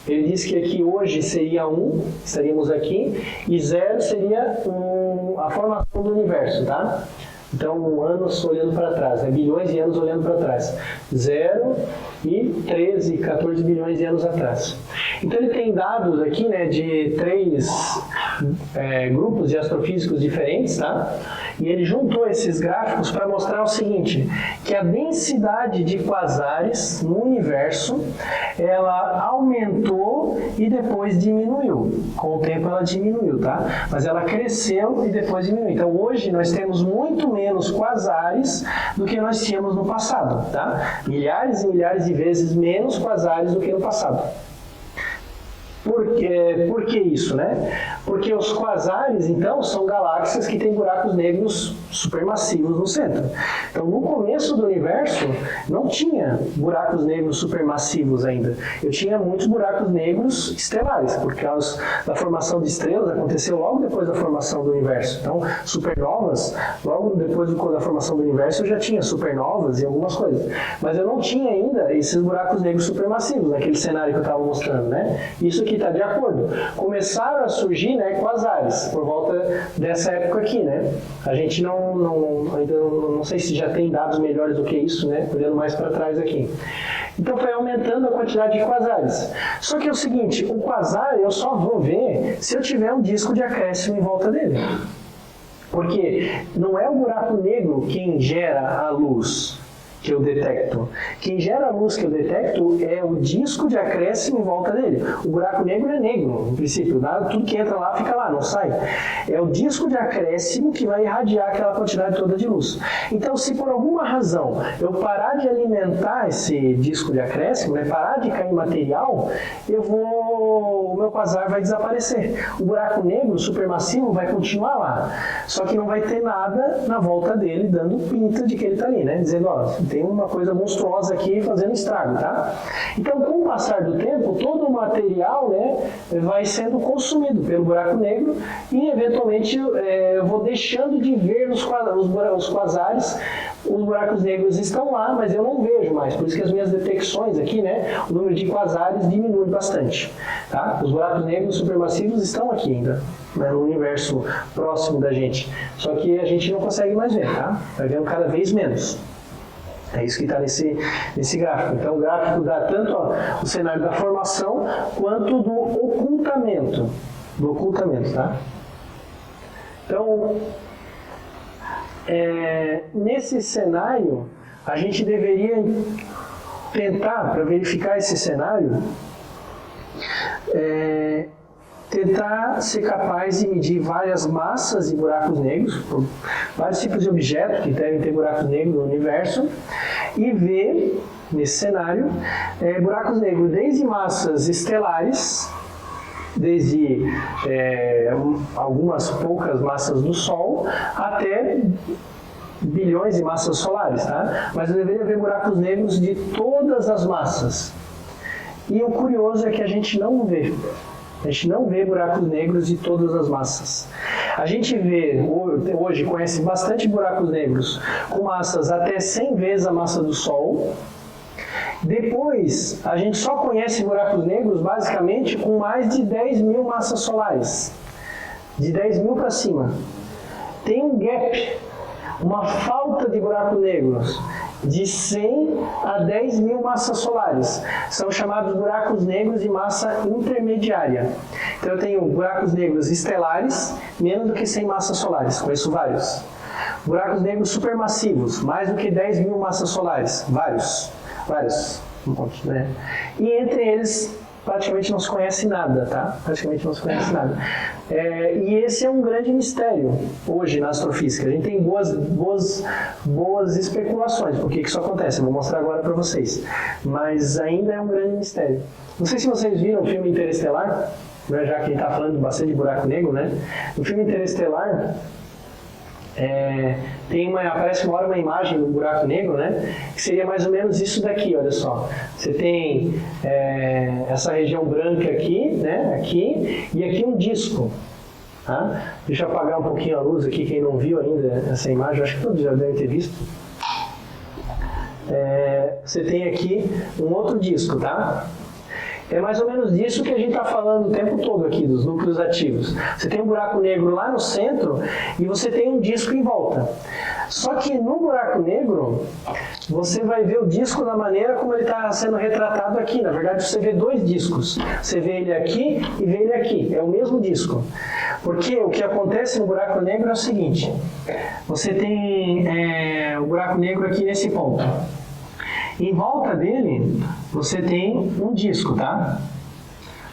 Ele diz que aqui hoje seria 1, estaríamos aqui, e 0 seria a formação do universo, tá? Então, anos olhando para trás, bilhões de anos olhando para trás. 0 e 13, 14 bilhões de anos atrás. Então ele tem dados aqui, né, de 3 grupos de astrofísicos diferentes, tá? E ele juntou esses gráficos para mostrar o seguinte, que a densidade de quasares no universo, ela aumentou e depois diminuiu. Com o tempo ela diminuiu, tá? Mas ela cresceu e depois diminuiu. Então hoje nós temos muito menos quasares do que nós tínhamos no passado, tá? Milhares e milhares de vezes menos quasares do que no passado. Por que isso, né? Porque os quasares, então, são galáxias que têm buracos negros supermassivos no centro. Então, no começo do universo, não tinha buracos negros supermassivos ainda. Eu tinha muitos buracos negros estelares, por causa da formação de estrelas, aconteceu logo depois da formação do universo. Então, supernovas, logo depois da formação do universo, eu já tinha supernovas e algumas coisas. Mas eu não tinha ainda esses buracos negros supermassivos, naquele cenário que eu estava mostrando, né? Isso aqui está de acordo. Começaram a surgir, né, quasares, por volta dessa época aqui, né? A gente ainda não sei se já tem dados melhores do que isso, né? Olhando mais para trás aqui. Então foi aumentando a quantidade de quasares. Só que é o seguinte, o quasar eu só vou ver se eu tiver um disco de acréscimo em volta dele. Porque não é o buraco negro quem gera a luz que eu detecto. Quem gera a luz que eu detecto é o disco de acréscimo em volta dele. O buraco negro é negro, no princípio. Tudo que entra lá fica lá, não sai. É o disco de acréscimo que vai irradiar aquela quantidade toda de luz. Então, se por alguma razão eu parar de alimentar esse disco de acréscimo, né, parar de cair material, o meu quasar vai desaparecer. O buraco negro supermassivo vai continuar lá. Só que não vai ter nada na volta dele dando pinta de que ele está ali, né? Dizendo, ó, tem uma coisa monstruosa aqui fazendo estrago, tá? Então, com o passar do tempo, todo o material, né, vai sendo consumido pelo buraco negro e, eventualmente, eu vou deixando de ver os quasares. Os buracos negros estão lá, mas eu não vejo mais. Por isso que as minhas detecções aqui, né, o número de quasares diminui bastante, tá? Os buracos negros supermassivos estão aqui ainda, né, no universo próximo da gente. Só que a gente não consegue mais ver, tá? Vai vendo cada vez menos. É isso que está nesse gráfico. Então, o gráfico dá tanto o cenário da formação quanto do ocultamento. Tá? Então, nesse cenário, a gente deveria tentar, para verificar esse cenário, tentar ser capaz de medir várias massas de buracos negros, vários tipos de objetos que devem ter buracos negros no universo, e ver, nesse cenário, buracos negros desde massas estelares, desde algumas poucas massas do Sol, até bilhões de massas solares, tá? Mas eu deveria ver buracos negros de todas as massas. E o curioso é que a gente não vê. A gente não vê buracos negros de todas as massas. A gente hoje conhece bastante buracos negros com massas até 100 vezes a massa do Sol. Depois, a gente só conhece buracos negros basicamente com mais de 10 mil massas solares. De 10 mil para cima. Tem um gap, uma falta de buracos negros de 100 a 10 mil massas solares. São chamados buracos negros de massa intermediária. Então eu tenho buracos negros estelares, menos do que 100 massas solares, conheço vários. Buracos negros supermassivos, mais do que 10 mil massas solares, vários, né? E entre eles praticamente não se conhece nada, tá? Praticamente não se conhece nada. E esse é um grande mistério hoje na astrofísica. A gente tem boas especulações por que isso acontece. Eu vou mostrar agora para vocês. Mas ainda é um grande mistério. Não sei se vocês viram o filme Interestelar, né? Já que a gente está falando bastante de buraco negro, né? No filme Interestelar, aparece uma hora uma imagem do buraco negro, né? Que seria mais ou menos isso daqui, olha só. Você tem essa região branca aqui, né? Aqui, e aqui um disco. Tá? Deixa eu apagar um pouquinho a luz aqui, quem não viu ainda essa imagem, acho que todos já devem ter visto. Você tem aqui um outro disco, tá? É mais ou menos disso que a gente está falando o tempo todo aqui, dos núcleos ativos. Você tem um buraco negro lá no centro e você tem um disco em volta. Só que no buraco negro, você vai ver o disco da maneira como ele está sendo retratado aqui. Na verdade, você vê dois discos. Você vê ele aqui e vê ele aqui. É o mesmo disco. Porque o que acontece no buraco negro é o seguinte. Você tem o buraco negro aqui nesse ponto. Em volta dele, você tem um disco, tá?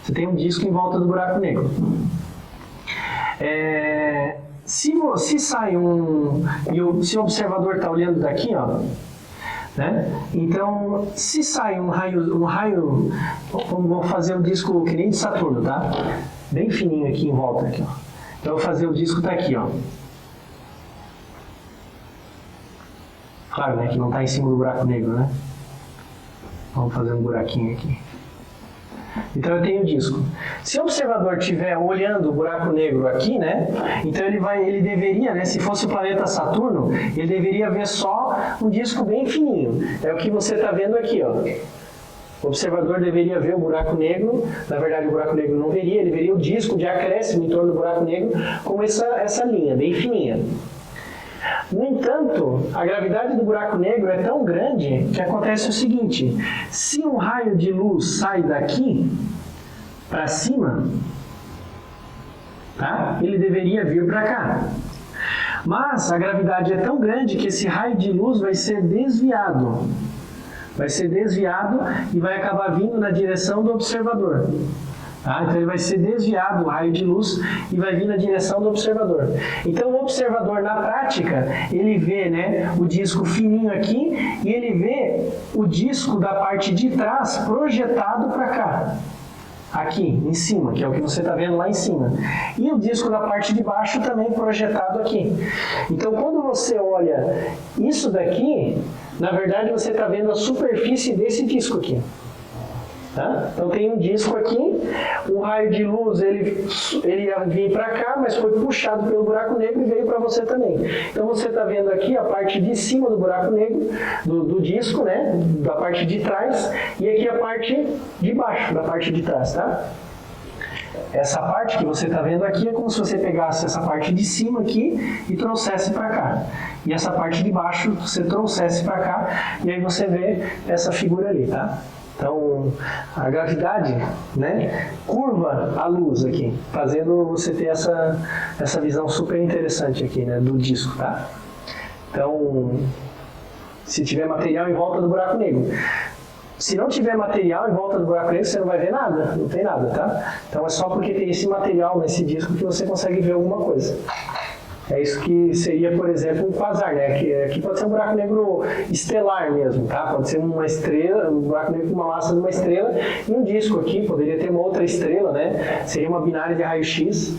Você tem um disco em volta do buraco negro. Se sai se o observador está olhando daqui, ó, né? Então, se sai um raio, vou fazer o disco que nem de Saturno, tá? Bem fininho aqui em volta, aqui, ó. Então, eu vou fazer o disco tá aqui, ó. Claro, né, que não está em cima do buraco negro, né? Vamos fazer um buraquinho aqui. Então eu tenho o disco. Se o observador estiver olhando o buraco negro aqui, né? Então ele deveria, né? Se fosse o planeta Saturno, ele deveria ver só um disco bem fininho. É o que você está vendo aqui, ó. O observador deveria ver o buraco negro. Na verdade, o buraco negro não veria. Ele veria o disco de acréscimo em torno do buraco negro com essa linha bem fininha. No entanto, a gravidade do buraco negro é tão grande que acontece o seguinte: se um raio de luz sai daqui para cima, tá? Ele deveria vir para cá. Mas a gravidade é tão grande que esse raio de luz vai ser desviado. Vai ser desviado e vai acabar vindo na direção do observador. Tá? Então ele vai ser desviado, o raio de luz, e vai vir na direção do observador. Então o observador, na prática, ele vê, né, o disco fininho aqui e ele vê o disco da parte de trás projetado para cá. Aqui, em cima, que é o que você está vendo lá em cima. E o disco da parte de baixo também projetado aqui. Então quando você olha isso daqui, na verdade você está vendo a superfície desse disco aqui. Tá? Então tem um disco aqui, o raio de luz ele ia vir para cá, mas foi puxado pelo buraco negro e veio para você também. Então você está vendo aqui a parte de cima do buraco negro, do disco, né? Da parte de trás, e aqui a parte de baixo, da parte de trás, tá? Essa parte que você está vendo aqui é como se você pegasse essa parte de cima aqui e trouxesse para cá. E essa parte de baixo você trouxesse para cá, e aí você vê essa figura ali, tá? Então, a gravidade, né, curva a luz aqui, fazendo você ter essa visão super interessante aqui, né, do disco, tá? Então, se tiver material em volta do buraco negro. Se não tiver material em volta do buraco negro, você não vai ver nada, não tem nada, tá? Então, é só porque tem esse material nesse disco que você consegue ver alguma coisa. É isso que seria, por exemplo, um quasar, né? Que aqui pode ser um buraco negro estelar mesmo, tá? Pode ser uma estrela, um buraco negro com uma massa de uma estrela, e um disco aqui poderia ter uma outra estrela, né? Seria uma binária de raio-x,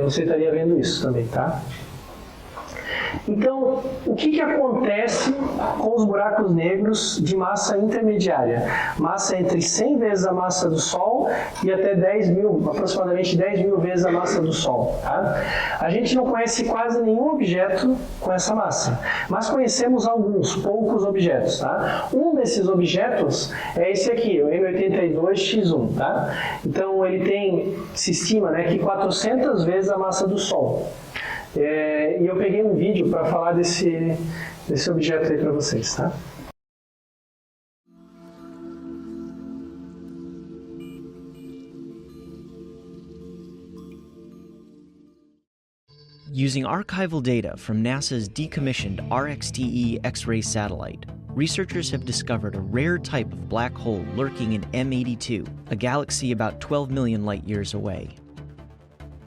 você estaria vendo isso também, tá? Então, o que acontece com os buracos negros de massa intermediária? Massa entre 100 vezes a massa do Sol e até aproximadamente 10 mil vezes a massa do Sol. Tá? A gente não conhece quase nenhum objeto com essa massa, mas conhecemos poucos objetos. Tá? Um desses objetos é esse aqui, o M82X1. Tá? Então, se estima, né, que 400 vezes a massa do Sol. E eu peguei um vídeo para falar desse objeto aí para vocês, tá? Using archival data from NASA's decommissioned RxTE X-ray satellite, researchers have discovered a rare type of black hole lurking in M82, a galaxy about 12 million light-years away.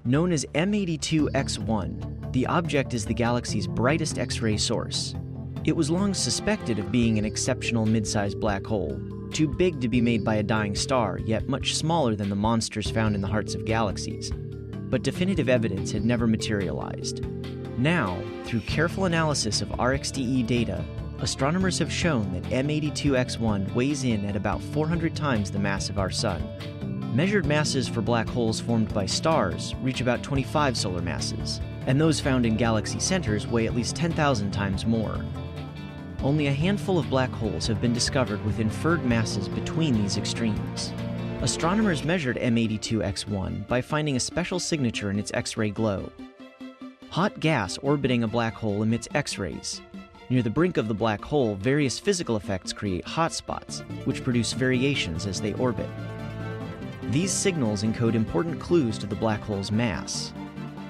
Known as M82X1, the object is the galaxy's brightest X-ray source. It was long suspected of being an exceptional mid-sized black hole, too big to be made by a dying star, yet much smaller than the monsters found in the hearts of galaxies. But definitive evidence had never materialized. Now, through careful analysis of RxTE data, astronomers have shown that M82X1 weighs in at about 400 times the mass of our Sun. Measured masses for black holes formed by stars reach about 25 solar masses, and those found in galaxy centers weigh at least 10,000 times more. Only a handful of black holes have been discovered with inferred masses between these extremes. Astronomers measured M82X1 by finding a special signature in its X-ray glow. Hot gas orbiting a black hole emits X-rays. Near the brink of the black hole, various physical effects create hotspots, which produce variations as they orbit. These signals encode important clues to the black hole's mass.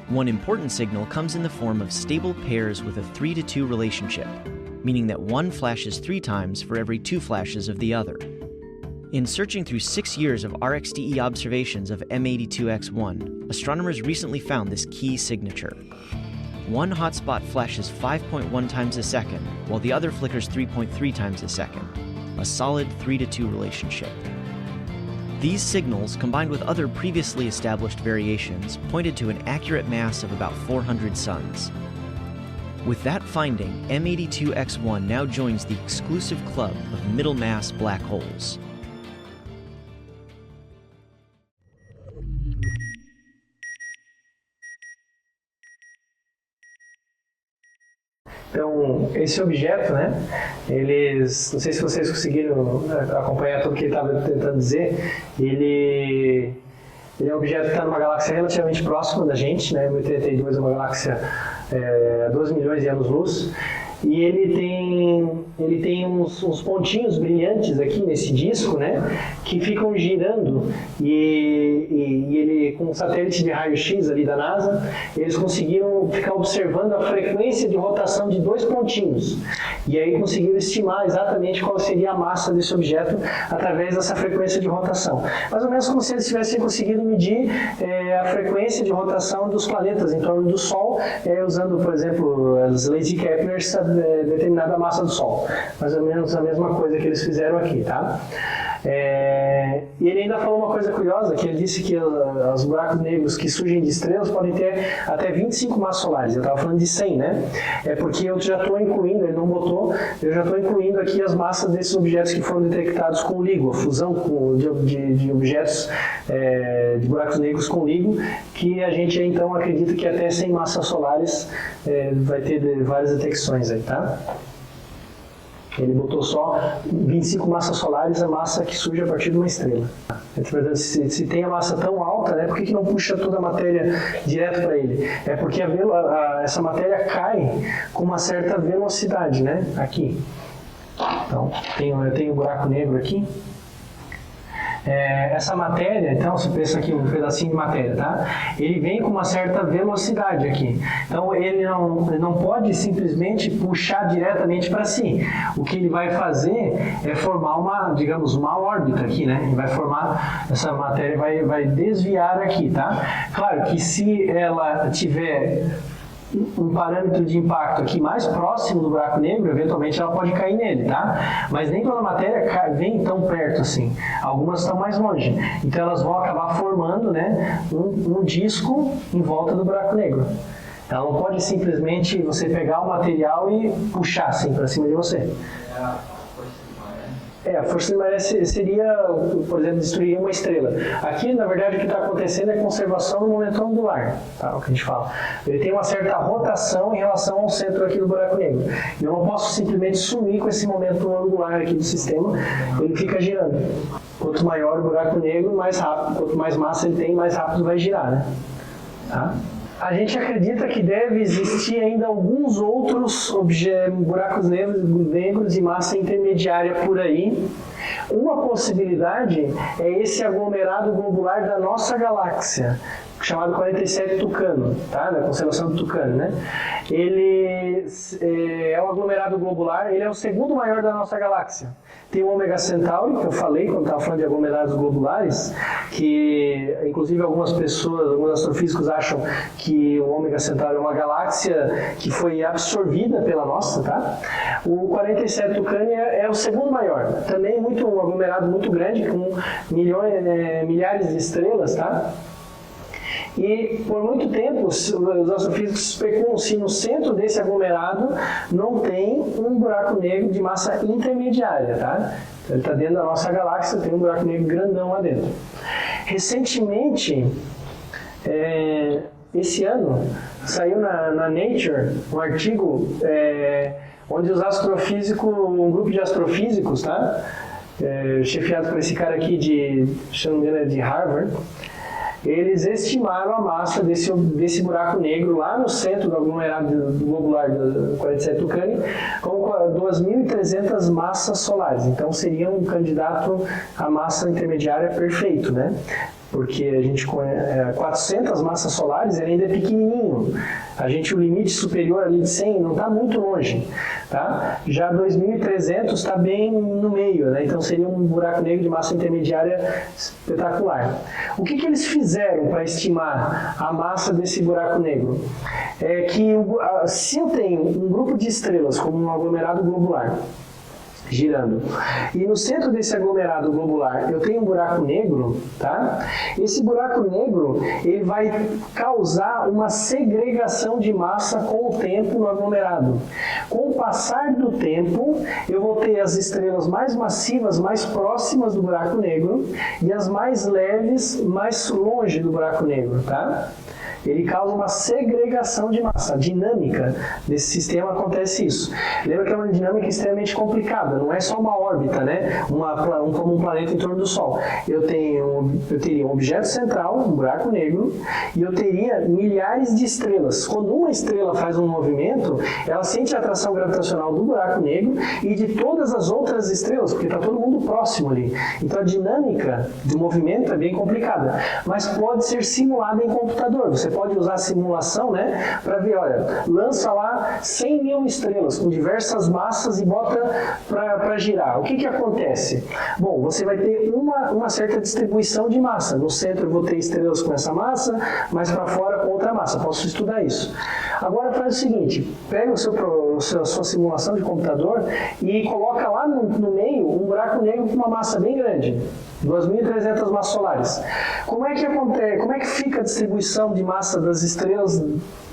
One important signal comes in the form of stable pairs with a 3-to-2 relationship, meaning that one flashes 3 times for every 2 flashes of the other. In searching through 6 years of RxDE observations of M82X1, astronomers recently found this key signature. One hotspot flashes 5.1 times a second, while the other flickers 3.3 times a second, a solid 3-to-2 relationship. These signals, combined with other previously established variations, pointed to an accurate mass of about 400 suns. With that finding, M82X1 now joins the exclusive club of middle-mass black holes. Então, esse objeto, né, não sei se vocês conseguiram acompanhar tudo que ele estava tentando dizer, ele é um objeto que está numa galáxia relativamente próxima da gente, né, 1082 é uma galáxia a 12 milhões de anos-luz, e ele tem uns pontinhos brilhantes aqui nesse disco, né, que ficam girando, e ele, com um satélite de raio-x ali da NASA, eles conseguiram ficar observando a frequência de rotação de 2 pontinhos, e aí conseguiram estimar exatamente qual seria a massa desse objeto através dessa frequência de rotação. Mais ou menos como se eles tivessem conseguido medir a frequência de rotação dos planetas em torno do Sol, usando, por exemplo, as leis de Kepler, determinada massa do Sol. Mais ou menos a mesma coisa que eles fizeram aqui, tá? E ele ainda falou uma coisa curiosa, que ele disse que os buracos negros que surgem de estrelas podem ter até 25 massas solares. Eu estava falando de 100, né? É porque eu já estou incluindo, ele não botou, eu já estou incluindo aqui as massas desses objetos que foram detectados com LIGO, a fusão de objetos de buracos negros com LIGO, que a gente então acredita que até 100 massas solares vai ter várias detecções aí, tá? Ele botou só 25 massas solares, a massa que surge a partir de uma estrela. Se tem a massa tão alta, né, por que não puxa toda a matéria direto para ele? É porque essa matéria cai com uma certa velocidade, né, aqui. Então, eu tenho um buraco negro aqui. Essa matéria, então, você pensa aqui um pedacinho de matéria, tá? Ele vem com uma certa velocidade aqui. Então, ele não pode simplesmente puxar diretamente para si. O que ele vai fazer é formar uma órbita aqui, né? Ele vai formar, essa matéria vai desviar aqui, tá? Claro que se ela tiver um parâmetro de impacto aqui mais próximo do buraco negro, eventualmente ela pode cair nele, tá? Mas nem toda a matéria vem tão perto assim. Algumas estão mais longe. Então elas vão acabar formando, né, um disco em volta do buraco negro. Ela não pode simplesmente você pegar o material e puxar assim para cima de você. A força de maré seria, por exemplo, destruir uma estrela. Aqui, na verdade, o que está acontecendo é conservação do momento angular, tá? O que a gente fala. Ele tem uma certa rotação em relação ao centro aqui do buraco negro. Eu não posso simplesmente sumir com esse momento angular aqui do sistema, ele fica girando. Quanto maior o buraco negro, mais rápido. Quanto mais massa ele tem, mais rápido vai girar, né? Tá? A gente acredita que deve existir ainda alguns outros buracos negros de massa intermediária por aí. Uma possibilidade é esse aglomerado globular da nossa galáxia, chamado 47 Tucano, tá? Da constelação do Tucano, né? Ele é um aglomerado globular, ele é o segundo maior da nossa galáxia. Tem o Ômega Centauri, que eu falei quando estava falando de aglomerados globulares, que inclusive alguns astrofísicos acham que o Ômega Centauri é uma galáxia que foi absorvida pela nossa, tá? O 47 Tucano é o segundo maior, também um aglomerado muito grande, com milhares de estrelas, tá? E por muito tempo os astrofísicos especulam se no centro desse aglomerado não tem um buraco negro de massa intermediária, tá? Ele está dentro da nossa galáxia, tem um buraco negro grandão lá dentro. Recentemente, esse ano, saiu na Nature um artigo onde um grupo de astrofísicos, tá? chefiado por esse cara aqui se não me engano, de Harvard. Eles estimaram a massa desse buraco negro lá no centro do aglomerado globular do 47 Tucani com 2.300 massas solares. Então seria um candidato à massa intermediária perfeito, né? Porque a gente 400 massas solares ele ainda é pequenininho. O limite superior ali de 100 não está muito longe, tá? Já 2.300 está bem no meio, né? Então seria um buraco negro de massa intermediária espetacular. O que eles fizeram para estimar a massa desse buraco negro? É que se eu tenho um grupo de estrelas como um aglomerado globular girando. E no centro desse aglomerado globular eu tenho um buraco negro, tá? Esse buraco negro, ele vai causar uma segregação de massa com o tempo no aglomerado. Com o passar do tempo, eu vou ter as estrelas mais massivas, mais próximas do buraco negro e as mais leves, mais longe do buraco negro, tá? Ele causa uma segregação de massa. A dinâmica desse sistema acontece isso. Lembra que é uma dinâmica extremamente complicada, não é só uma órbita, né? Como um planeta em torno do Sol. Eu teria um objeto central, um buraco negro, e eu teria milhares de estrelas. Quando uma estrela faz um movimento, ela sente a atração gravitacional do buraco negro e de todas as outras estrelas, porque está todo mundo próximo ali. Então a dinâmica de movimento é bem complicada, mas pode ser simulada em computador. Você pode usar a simulação, né, para ver, olha, lança lá 100 mil estrelas com diversas massas e bota para girar. O que acontece? Bom, você vai ter uma certa distribuição de massa. No centro eu vou ter estrelas com essa massa, mais para fora com outra massa. Posso estudar isso. Agora faz o seguinte, pega a sua simulação de computador e coloca lá no meio um buraco negro com uma massa bem grande. 2.300 massas solares. Como é que acontece? Como é que fica a distribuição de massa das estrelas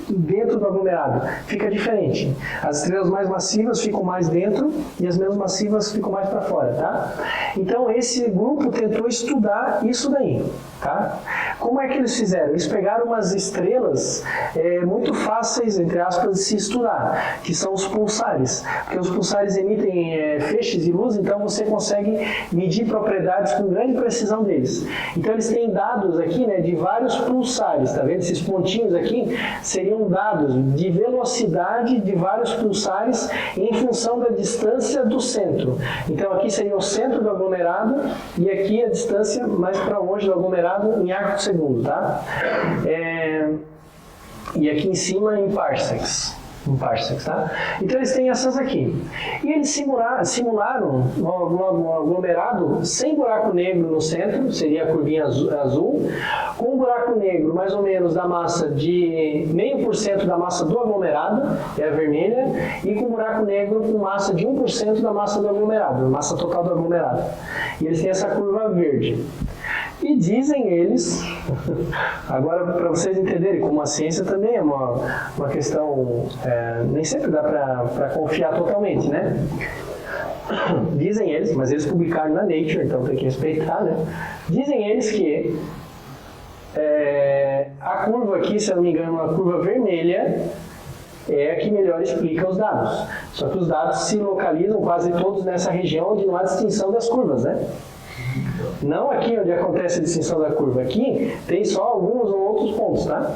dentro do aglomerado? Fica diferente. As estrelas mais massivas ficam mais dentro e as menos massivas ficam mais para fora, tá? Então esse grupo tentou estudar isso daí, tá? Como é que eles fizeram? Eles pegaram umas estrelas muito fáceis, entre aspas, de se estudar, que são os pulsares, porque os pulsares emitem feixes de luz, então você consegue medir propriedades com grande precisão deles. Então eles têm dados aqui, né, de vários pulsares, tá vendo? Esses pontinhos aqui seriam dados de velocidade de vários pulsares em função da distância do centro. Então aqui seria o centro do aglomerado e aqui a distância mais para longe do aglomerado em arco de segundo, tá? E aqui em cima em parsecs. Tá? Então eles têm essas aqui. E eles simularam um aglomerado sem buraco negro no centro, seria a curvinha azul, com um buraco negro mais ou menos da massa de 0,5% da massa do aglomerado, é a vermelha, e com um buraco negro com massa de 1% da massa do aglomerado, massa total do aglomerado. E eles têm essa curva verde. E dizem eles, agora para vocês entenderem como a ciência também é uma questão, nem sempre dá para confiar totalmente, né? Dizem eles, mas eles publicaram na Nature, então tem que respeitar, né? Dizem eles que a curva aqui, se eu não me engano, a curva vermelha é a que melhor explica os dados. Só que os dados se localizam quase todos nessa região onde não há distinção das curvas, né? Não aqui onde acontece a distinção da curva, aqui tem só alguns ou outros pontos, tá?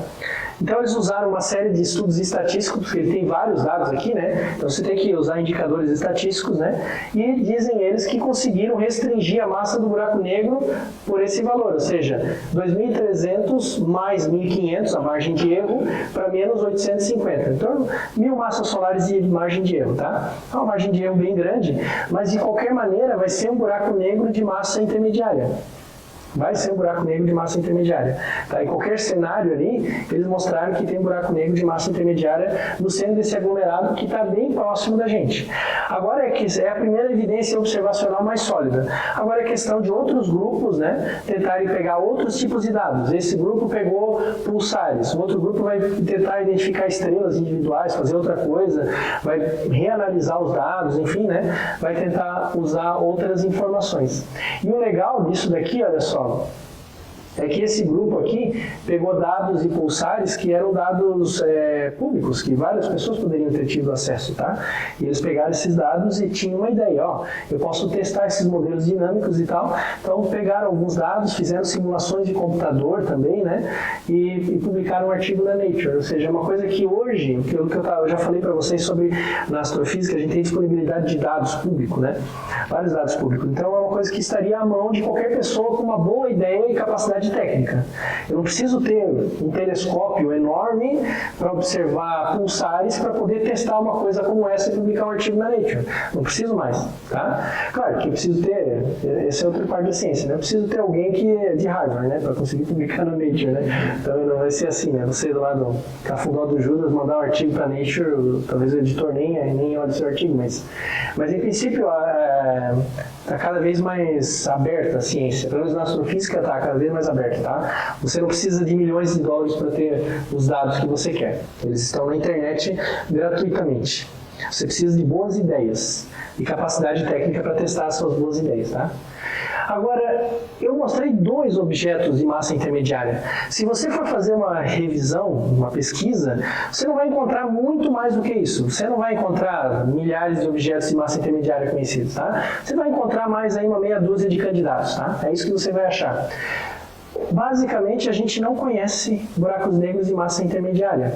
Então eles usaram uma série de estudos estatísticos, porque ele tem vários dados aqui, né? Então você tem que usar indicadores estatísticos, né? E dizem eles que conseguiram restringir a massa do buraco negro por esse valor, ou seja, 2.300 mais 1.500, a margem de erro, para menos 850. Então, 1.000 massas solares de margem de erro, tá? É uma margem de erro bem grande, mas de qualquer maneira vai ser um buraco negro de massa intermediária. Vai ser um buraco negro de massa intermediária. Tá? Em qualquer cenário ali, eles mostraram que tem um buraco negro de massa intermediária no centro desse aglomerado que está bem próximo da gente. Agora é a primeira evidência observacional mais sólida. Agora é questão de outros grupos, né, tentarem pegar outros tipos de dados. Esse grupo pegou pulsares, o outro grupo vai tentar identificar estrelas individuais, fazer outra coisa, vai reanalisar os dados, enfim, né, vai tentar usar outras informações. E o legal disso daqui, olha só, é que esse grupo aqui pegou dados e pulsares que eram dados públicos, que várias pessoas poderiam ter tido acesso, tá? E eles pegaram esses dados e tinham uma ideia, ó, eu posso testar esses modelos dinâmicos e tal. Então pegaram alguns dados, fizeram simulações de computador também, né? E publicaram um artigo na Nature, ou seja, é uma coisa que hoje, eu já falei para vocês sobre na astrofísica, a gente tem disponibilidade de dados públicos, né? Vários dados públicos. Então é uma coisa que estaria à mão de qualquer pessoa com uma boa ideia e capacidade técnica. Eu não preciso ter um telescópio enorme para observar pulsares para poder testar uma coisa como essa e publicar um artigo na Nature. Não preciso mais, tá? Claro que eu preciso ter, essa é outra parte da ciência, né? Eu preciso ter alguém que é de Harvard, né? Para conseguir publicar na Nature, né? Então não vai ser assim, né? Você lá do Cafundó do Judas mandar um artigo para Nature, talvez o editor nem olhe seu artigo, mas em princípio está cada vez mais aberta a ciência, pelo menos na astrofísica está cada vez mais aberta, tá? Você não precisa de milhões de dólares para ter os dados que você quer, eles estão na internet gratuitamente. Você precisa de boas ideias e capacidade técnica para testar as suas boas ideias, tá? Agora, eu mostrei 2 objetos de massa intermediária. Se você for fazer uma revisão, uma pesquisa, você não vai encontrar muito mais do que isso. Você não vai encontrar milhares de objetos de massa intermediária conhecidos, tá? Você vai encontrar mais aí uma meia dúzia de candidatos, tá? É isso que você vai achar. Basicamente, a gente não conhece buracos negros de massa intermediária.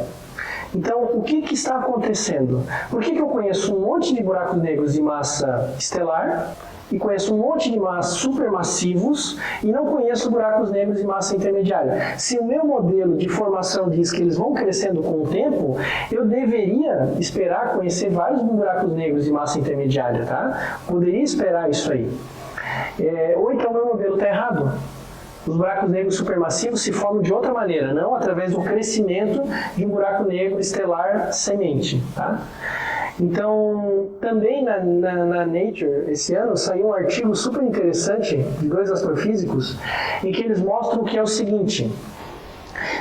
Então, o que está acontecendo? Por que eu conheço um monte de buracos negros de massa estelar e conheço um monte de supermassivos e não conheço buracos negros de massa intermediária? Se o meu modelo de formação diz que eles vão crescendo com o tempo, eu deveria esperar conhecer vários buracos negros de massa intermediária, tá? Poderia esperar isso aí. Ou então meu modelo está errado. Os buracos negros supermassivos se formam de outra maneira, não através do crescimento de um buraco negro estelar semente, tá? Então, também na Nature, esse ano, saiu um artigo super interessante de 2 astrofísicos, em que eles mostram que é o seguinte: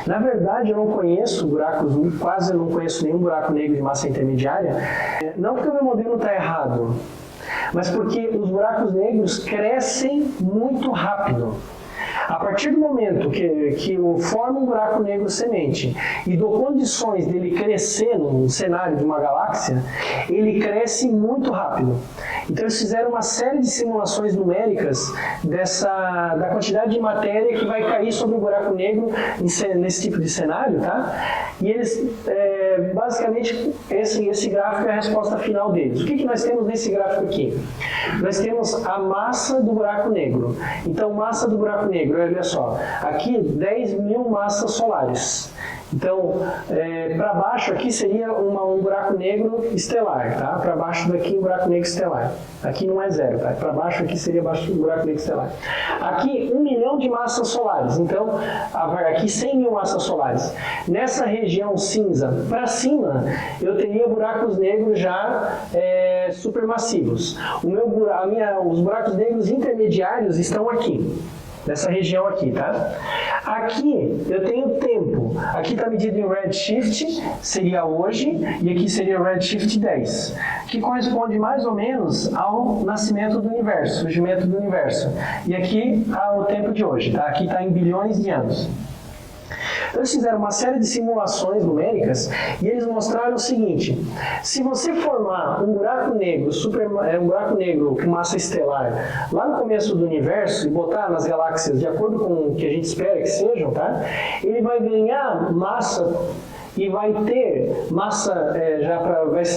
na verdade, eu não conheço quase não conheço nenhum buraco negro de massa intermediária, não porque o meu modelo está errado, mas porque os buracos negros crescem muito rápido. A partir do momento que eu formo um buraco negro semente e dou condições dele crescer num cenário de uma galáxia, ele cresce muito rápido. Então eles fizeram uma série de simulações numéricas da quantidade de matéria que vai cair sobre o buraco negro nesse tipo de cenário, tá? E eles, basicamente, esse gráfico é a resposta final deles. O que nós temos nesse gráfico aqui? Nós temos a massa do buraco negro. Então, massa do buraco negro, olha só, aqui 10 mil massas solares. Então, para baixo aqui seria um buraco negro estelar, tá? Para baixo daqui um buraco negro estelar. Aqui não é 0, tá? Para baixo aqui seria um buraco negro estelar. Aqui 1 milhão de massas solares. Então, aqui 100 mil massas solares. Nessa região cinza para cima, eu teria buracos negros já supermassivos. Os buracos negros intermediários estão aqui. Nessa região aqui, tá? Aqui eu tenho tempo. Aqui está medido em redshift, seria hoje, e aqui seria redshift 10, que corresponde mais ou menos ao nascimento do universo, surgimento do universo. E aqui ao tempo de hoje, tá? Aqui está em bilhões de anos. Então, eles fizeram uma série de simulações numéricas e eles mostraram o seguinte: se você formar um buraco negro com massa estelar lá no começo do universo e botar nas galáxias de acordo com o que a gente espera que sejam, tá? Ele vai ganhar massa e vai ter massa,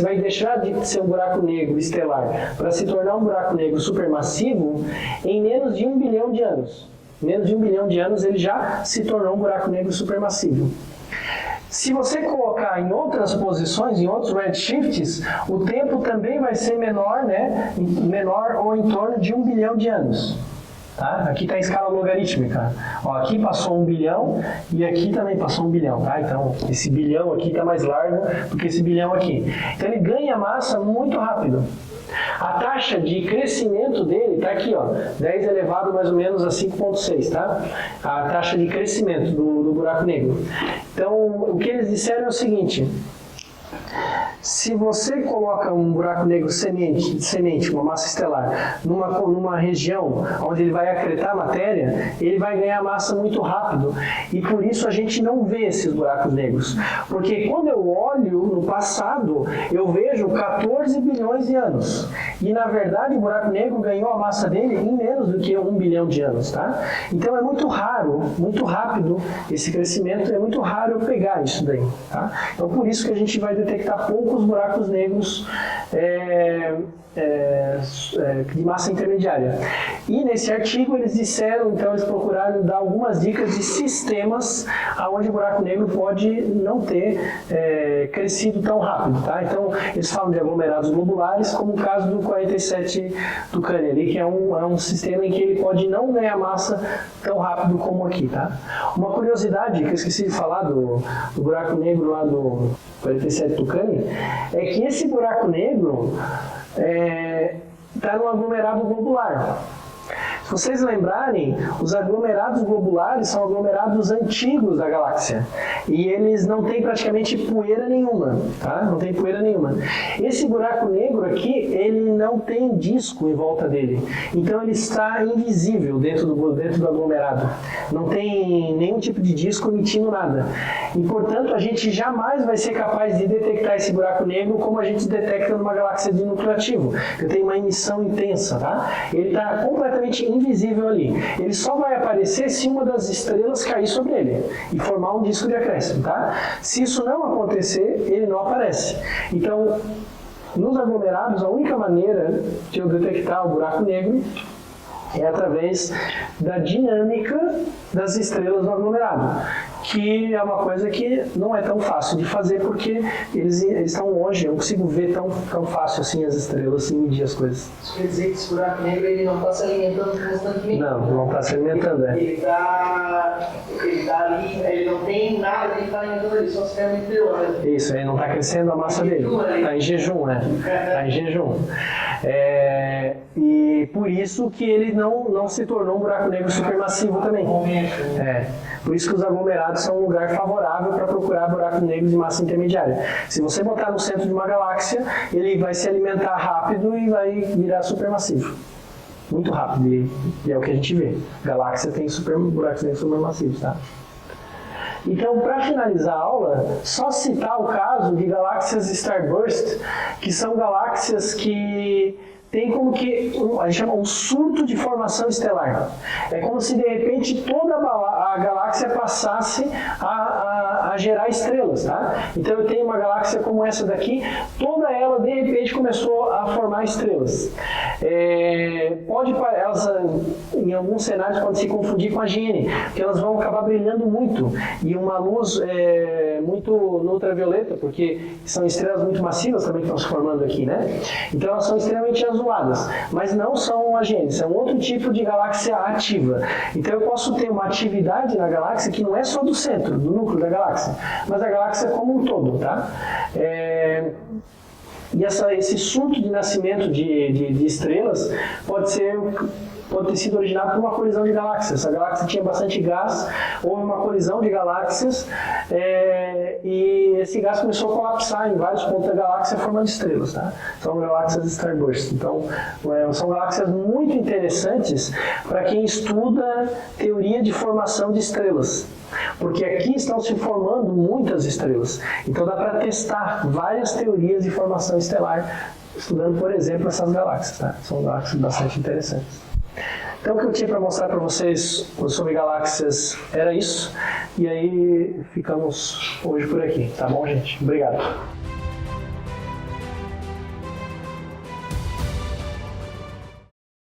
vai deixar de ser um buraco negro estelar para se tornar um buraco negro supermassivo em menos de 1 bilhão de anos. Menos de 1 bilhão de anos ele já se tornou um buraco negro supermassivo. Se você colocar em outras posições, em outros redshifts, o tempo também vai ser menor, né? Menor ou em torno de 1 bilhão de anos. Tá? Aqui está em escala logarítmica. Ó, aqui passou 1 bilhão e aqui também passou 1 bilhão. Tá? Então, esse bilhão aqui está mais largo do que esse bilhão aqui. Então, ele ganha massa muito rápido. A taxa de crescimento dele está aqui, ó, 10 elevado mais ou menos a 5,6, tá? A taxa de crescimento do buraco negro. Então, o que eles disseram é o seguinte: Se você coloca um buraco negro semente, uma massa estelar, numa região onde ele vai acretar matéria, ele vai ganhar massa muito rápido. E por isso a gente não vê esses buracos negros. Porque quando eu olho no passado, eu vejo 14 bilhões de anos. E na verdade o buraco negro ganhou a massa dele em menos do que 1 bilhão de anos. Tá? Então é muito raro, muito rápido esse crescimento, é muito raro eu pegar isso daí. Tá? Então por isso que a gente vai detectar poucos buracos negros de massa intermediária. E nesse artigo eles disseram, então eles procuraram dar algumas dicas de sistemas onde o buraco negro pode não ter crescido tão rápido. Tá? Então eles falam de aglomerados globulares, como o caso do 47 Tucani ali, que é um sistema em que ele pode não ganhar massa tão rápido como aqui. Tá? Uma curiosidade que eu esqueci de falar do buraco negro lá do 47 Tucani é que esse buraco negro está no aglomerado globular. Se vocês lembrarem, os aglomerados globulares são aglomerados antigos da galáxia e eles não têm praticamente poeira nenhuma, tá? Não tem poeira nenhuma. Esse buraco negro aqui, ele não tem disco em volta dele, então ele está invisível dentro do aglomerado. Não tem nenhum tipo de disco emitindo nada. E, portanto, a gente jamais vai ser capaz de detectar esse buraco negro como a gente detecta numa galáxia de núcleo ativo, que tem uma emissão intensa, tá? Ele está completamente invisível ali. Ele só vai aparecer se uma das estrelas cair sobre ele e formar um disco de acréscimo, tá? Se isso não acontecer, ele não aparece. Então, nos aglomerados, a única maneira de eu detectar o buraco negro é através da dinâmica das estrelas no aglomerado, que é uma coisa que não é tão fácil de fazer porque eles estão longe, eu não consigo ver tão fácil assim as estrelas e medir as coisas. Isso quer dizer que esse buraco negro ele não está se alimentando constantemente? Não está se alimentando, Ele está ali, ele não tem nada que está alimentando ele, só se alimentou, né? Isso, ele não está crescendo a massa dele. Está em jejum, né? Está em jejum. E por isso que ele não se tornou um buraco negro supermassivo também. Por isso que os aglomerados são um lugar favorável para procurar buracos negros de massa intermediária. Se você botar no centro de uma galáxia, ele vai se alimentar rápido e vai virar supermassivo. Muito rápido, e é o que a gente vê. Galáxia tem buracos negros supermassivos, tá? Então, para finalizar a aula, só citar o caso de galáxias Starburst, que são galáxias que tem como que a gente chama um surto de formação estelar. É como se de repente toda a galáxia passasse a gerar estrelas, tá? Então eu tenho uma galáxia como essa daqui, toda ela de repente começou a formar estrelas. Elas em alguns cenários podem se confundir com a GN, porque elas vão acabar brilhando muito e uma luz muito no ultravioleta, porque são estrelas muito massivas também que estão se formando aqui, né? Então elas são extremamente azuladas, mas não são uma GN, são outro tipo de galáxia ativa. Então eu posso ter uma atividade na galáxia que não é só do centro, do núcleo da galáxia, mas da galáxia como um todo, tá? E esse surto de nascimento de estrelas pode ter sido originado por uma colisão de galáxias. Essa galáxia tinha bastante gás, houve uma colisão de galáxias e esse gás começou a colapsar em vários pontos da galáxia formando estrelas. Tá? São galáxias Starburst. Então, são galáxias muito interessantes para quem estuda teoria de formação de estrelas. Porque aqui estão se formando muitas estrelas. Então dá para testar várias teorias de formação estelar, estudando, por exemplo, essas galáxias. Tá? São galáxias bastante interessantes. Então o que eu tinha para mostrar para vocês sobre galáxias era isso. E aí ficamos hoje por aqui. Tá bom, gente? Obrigado.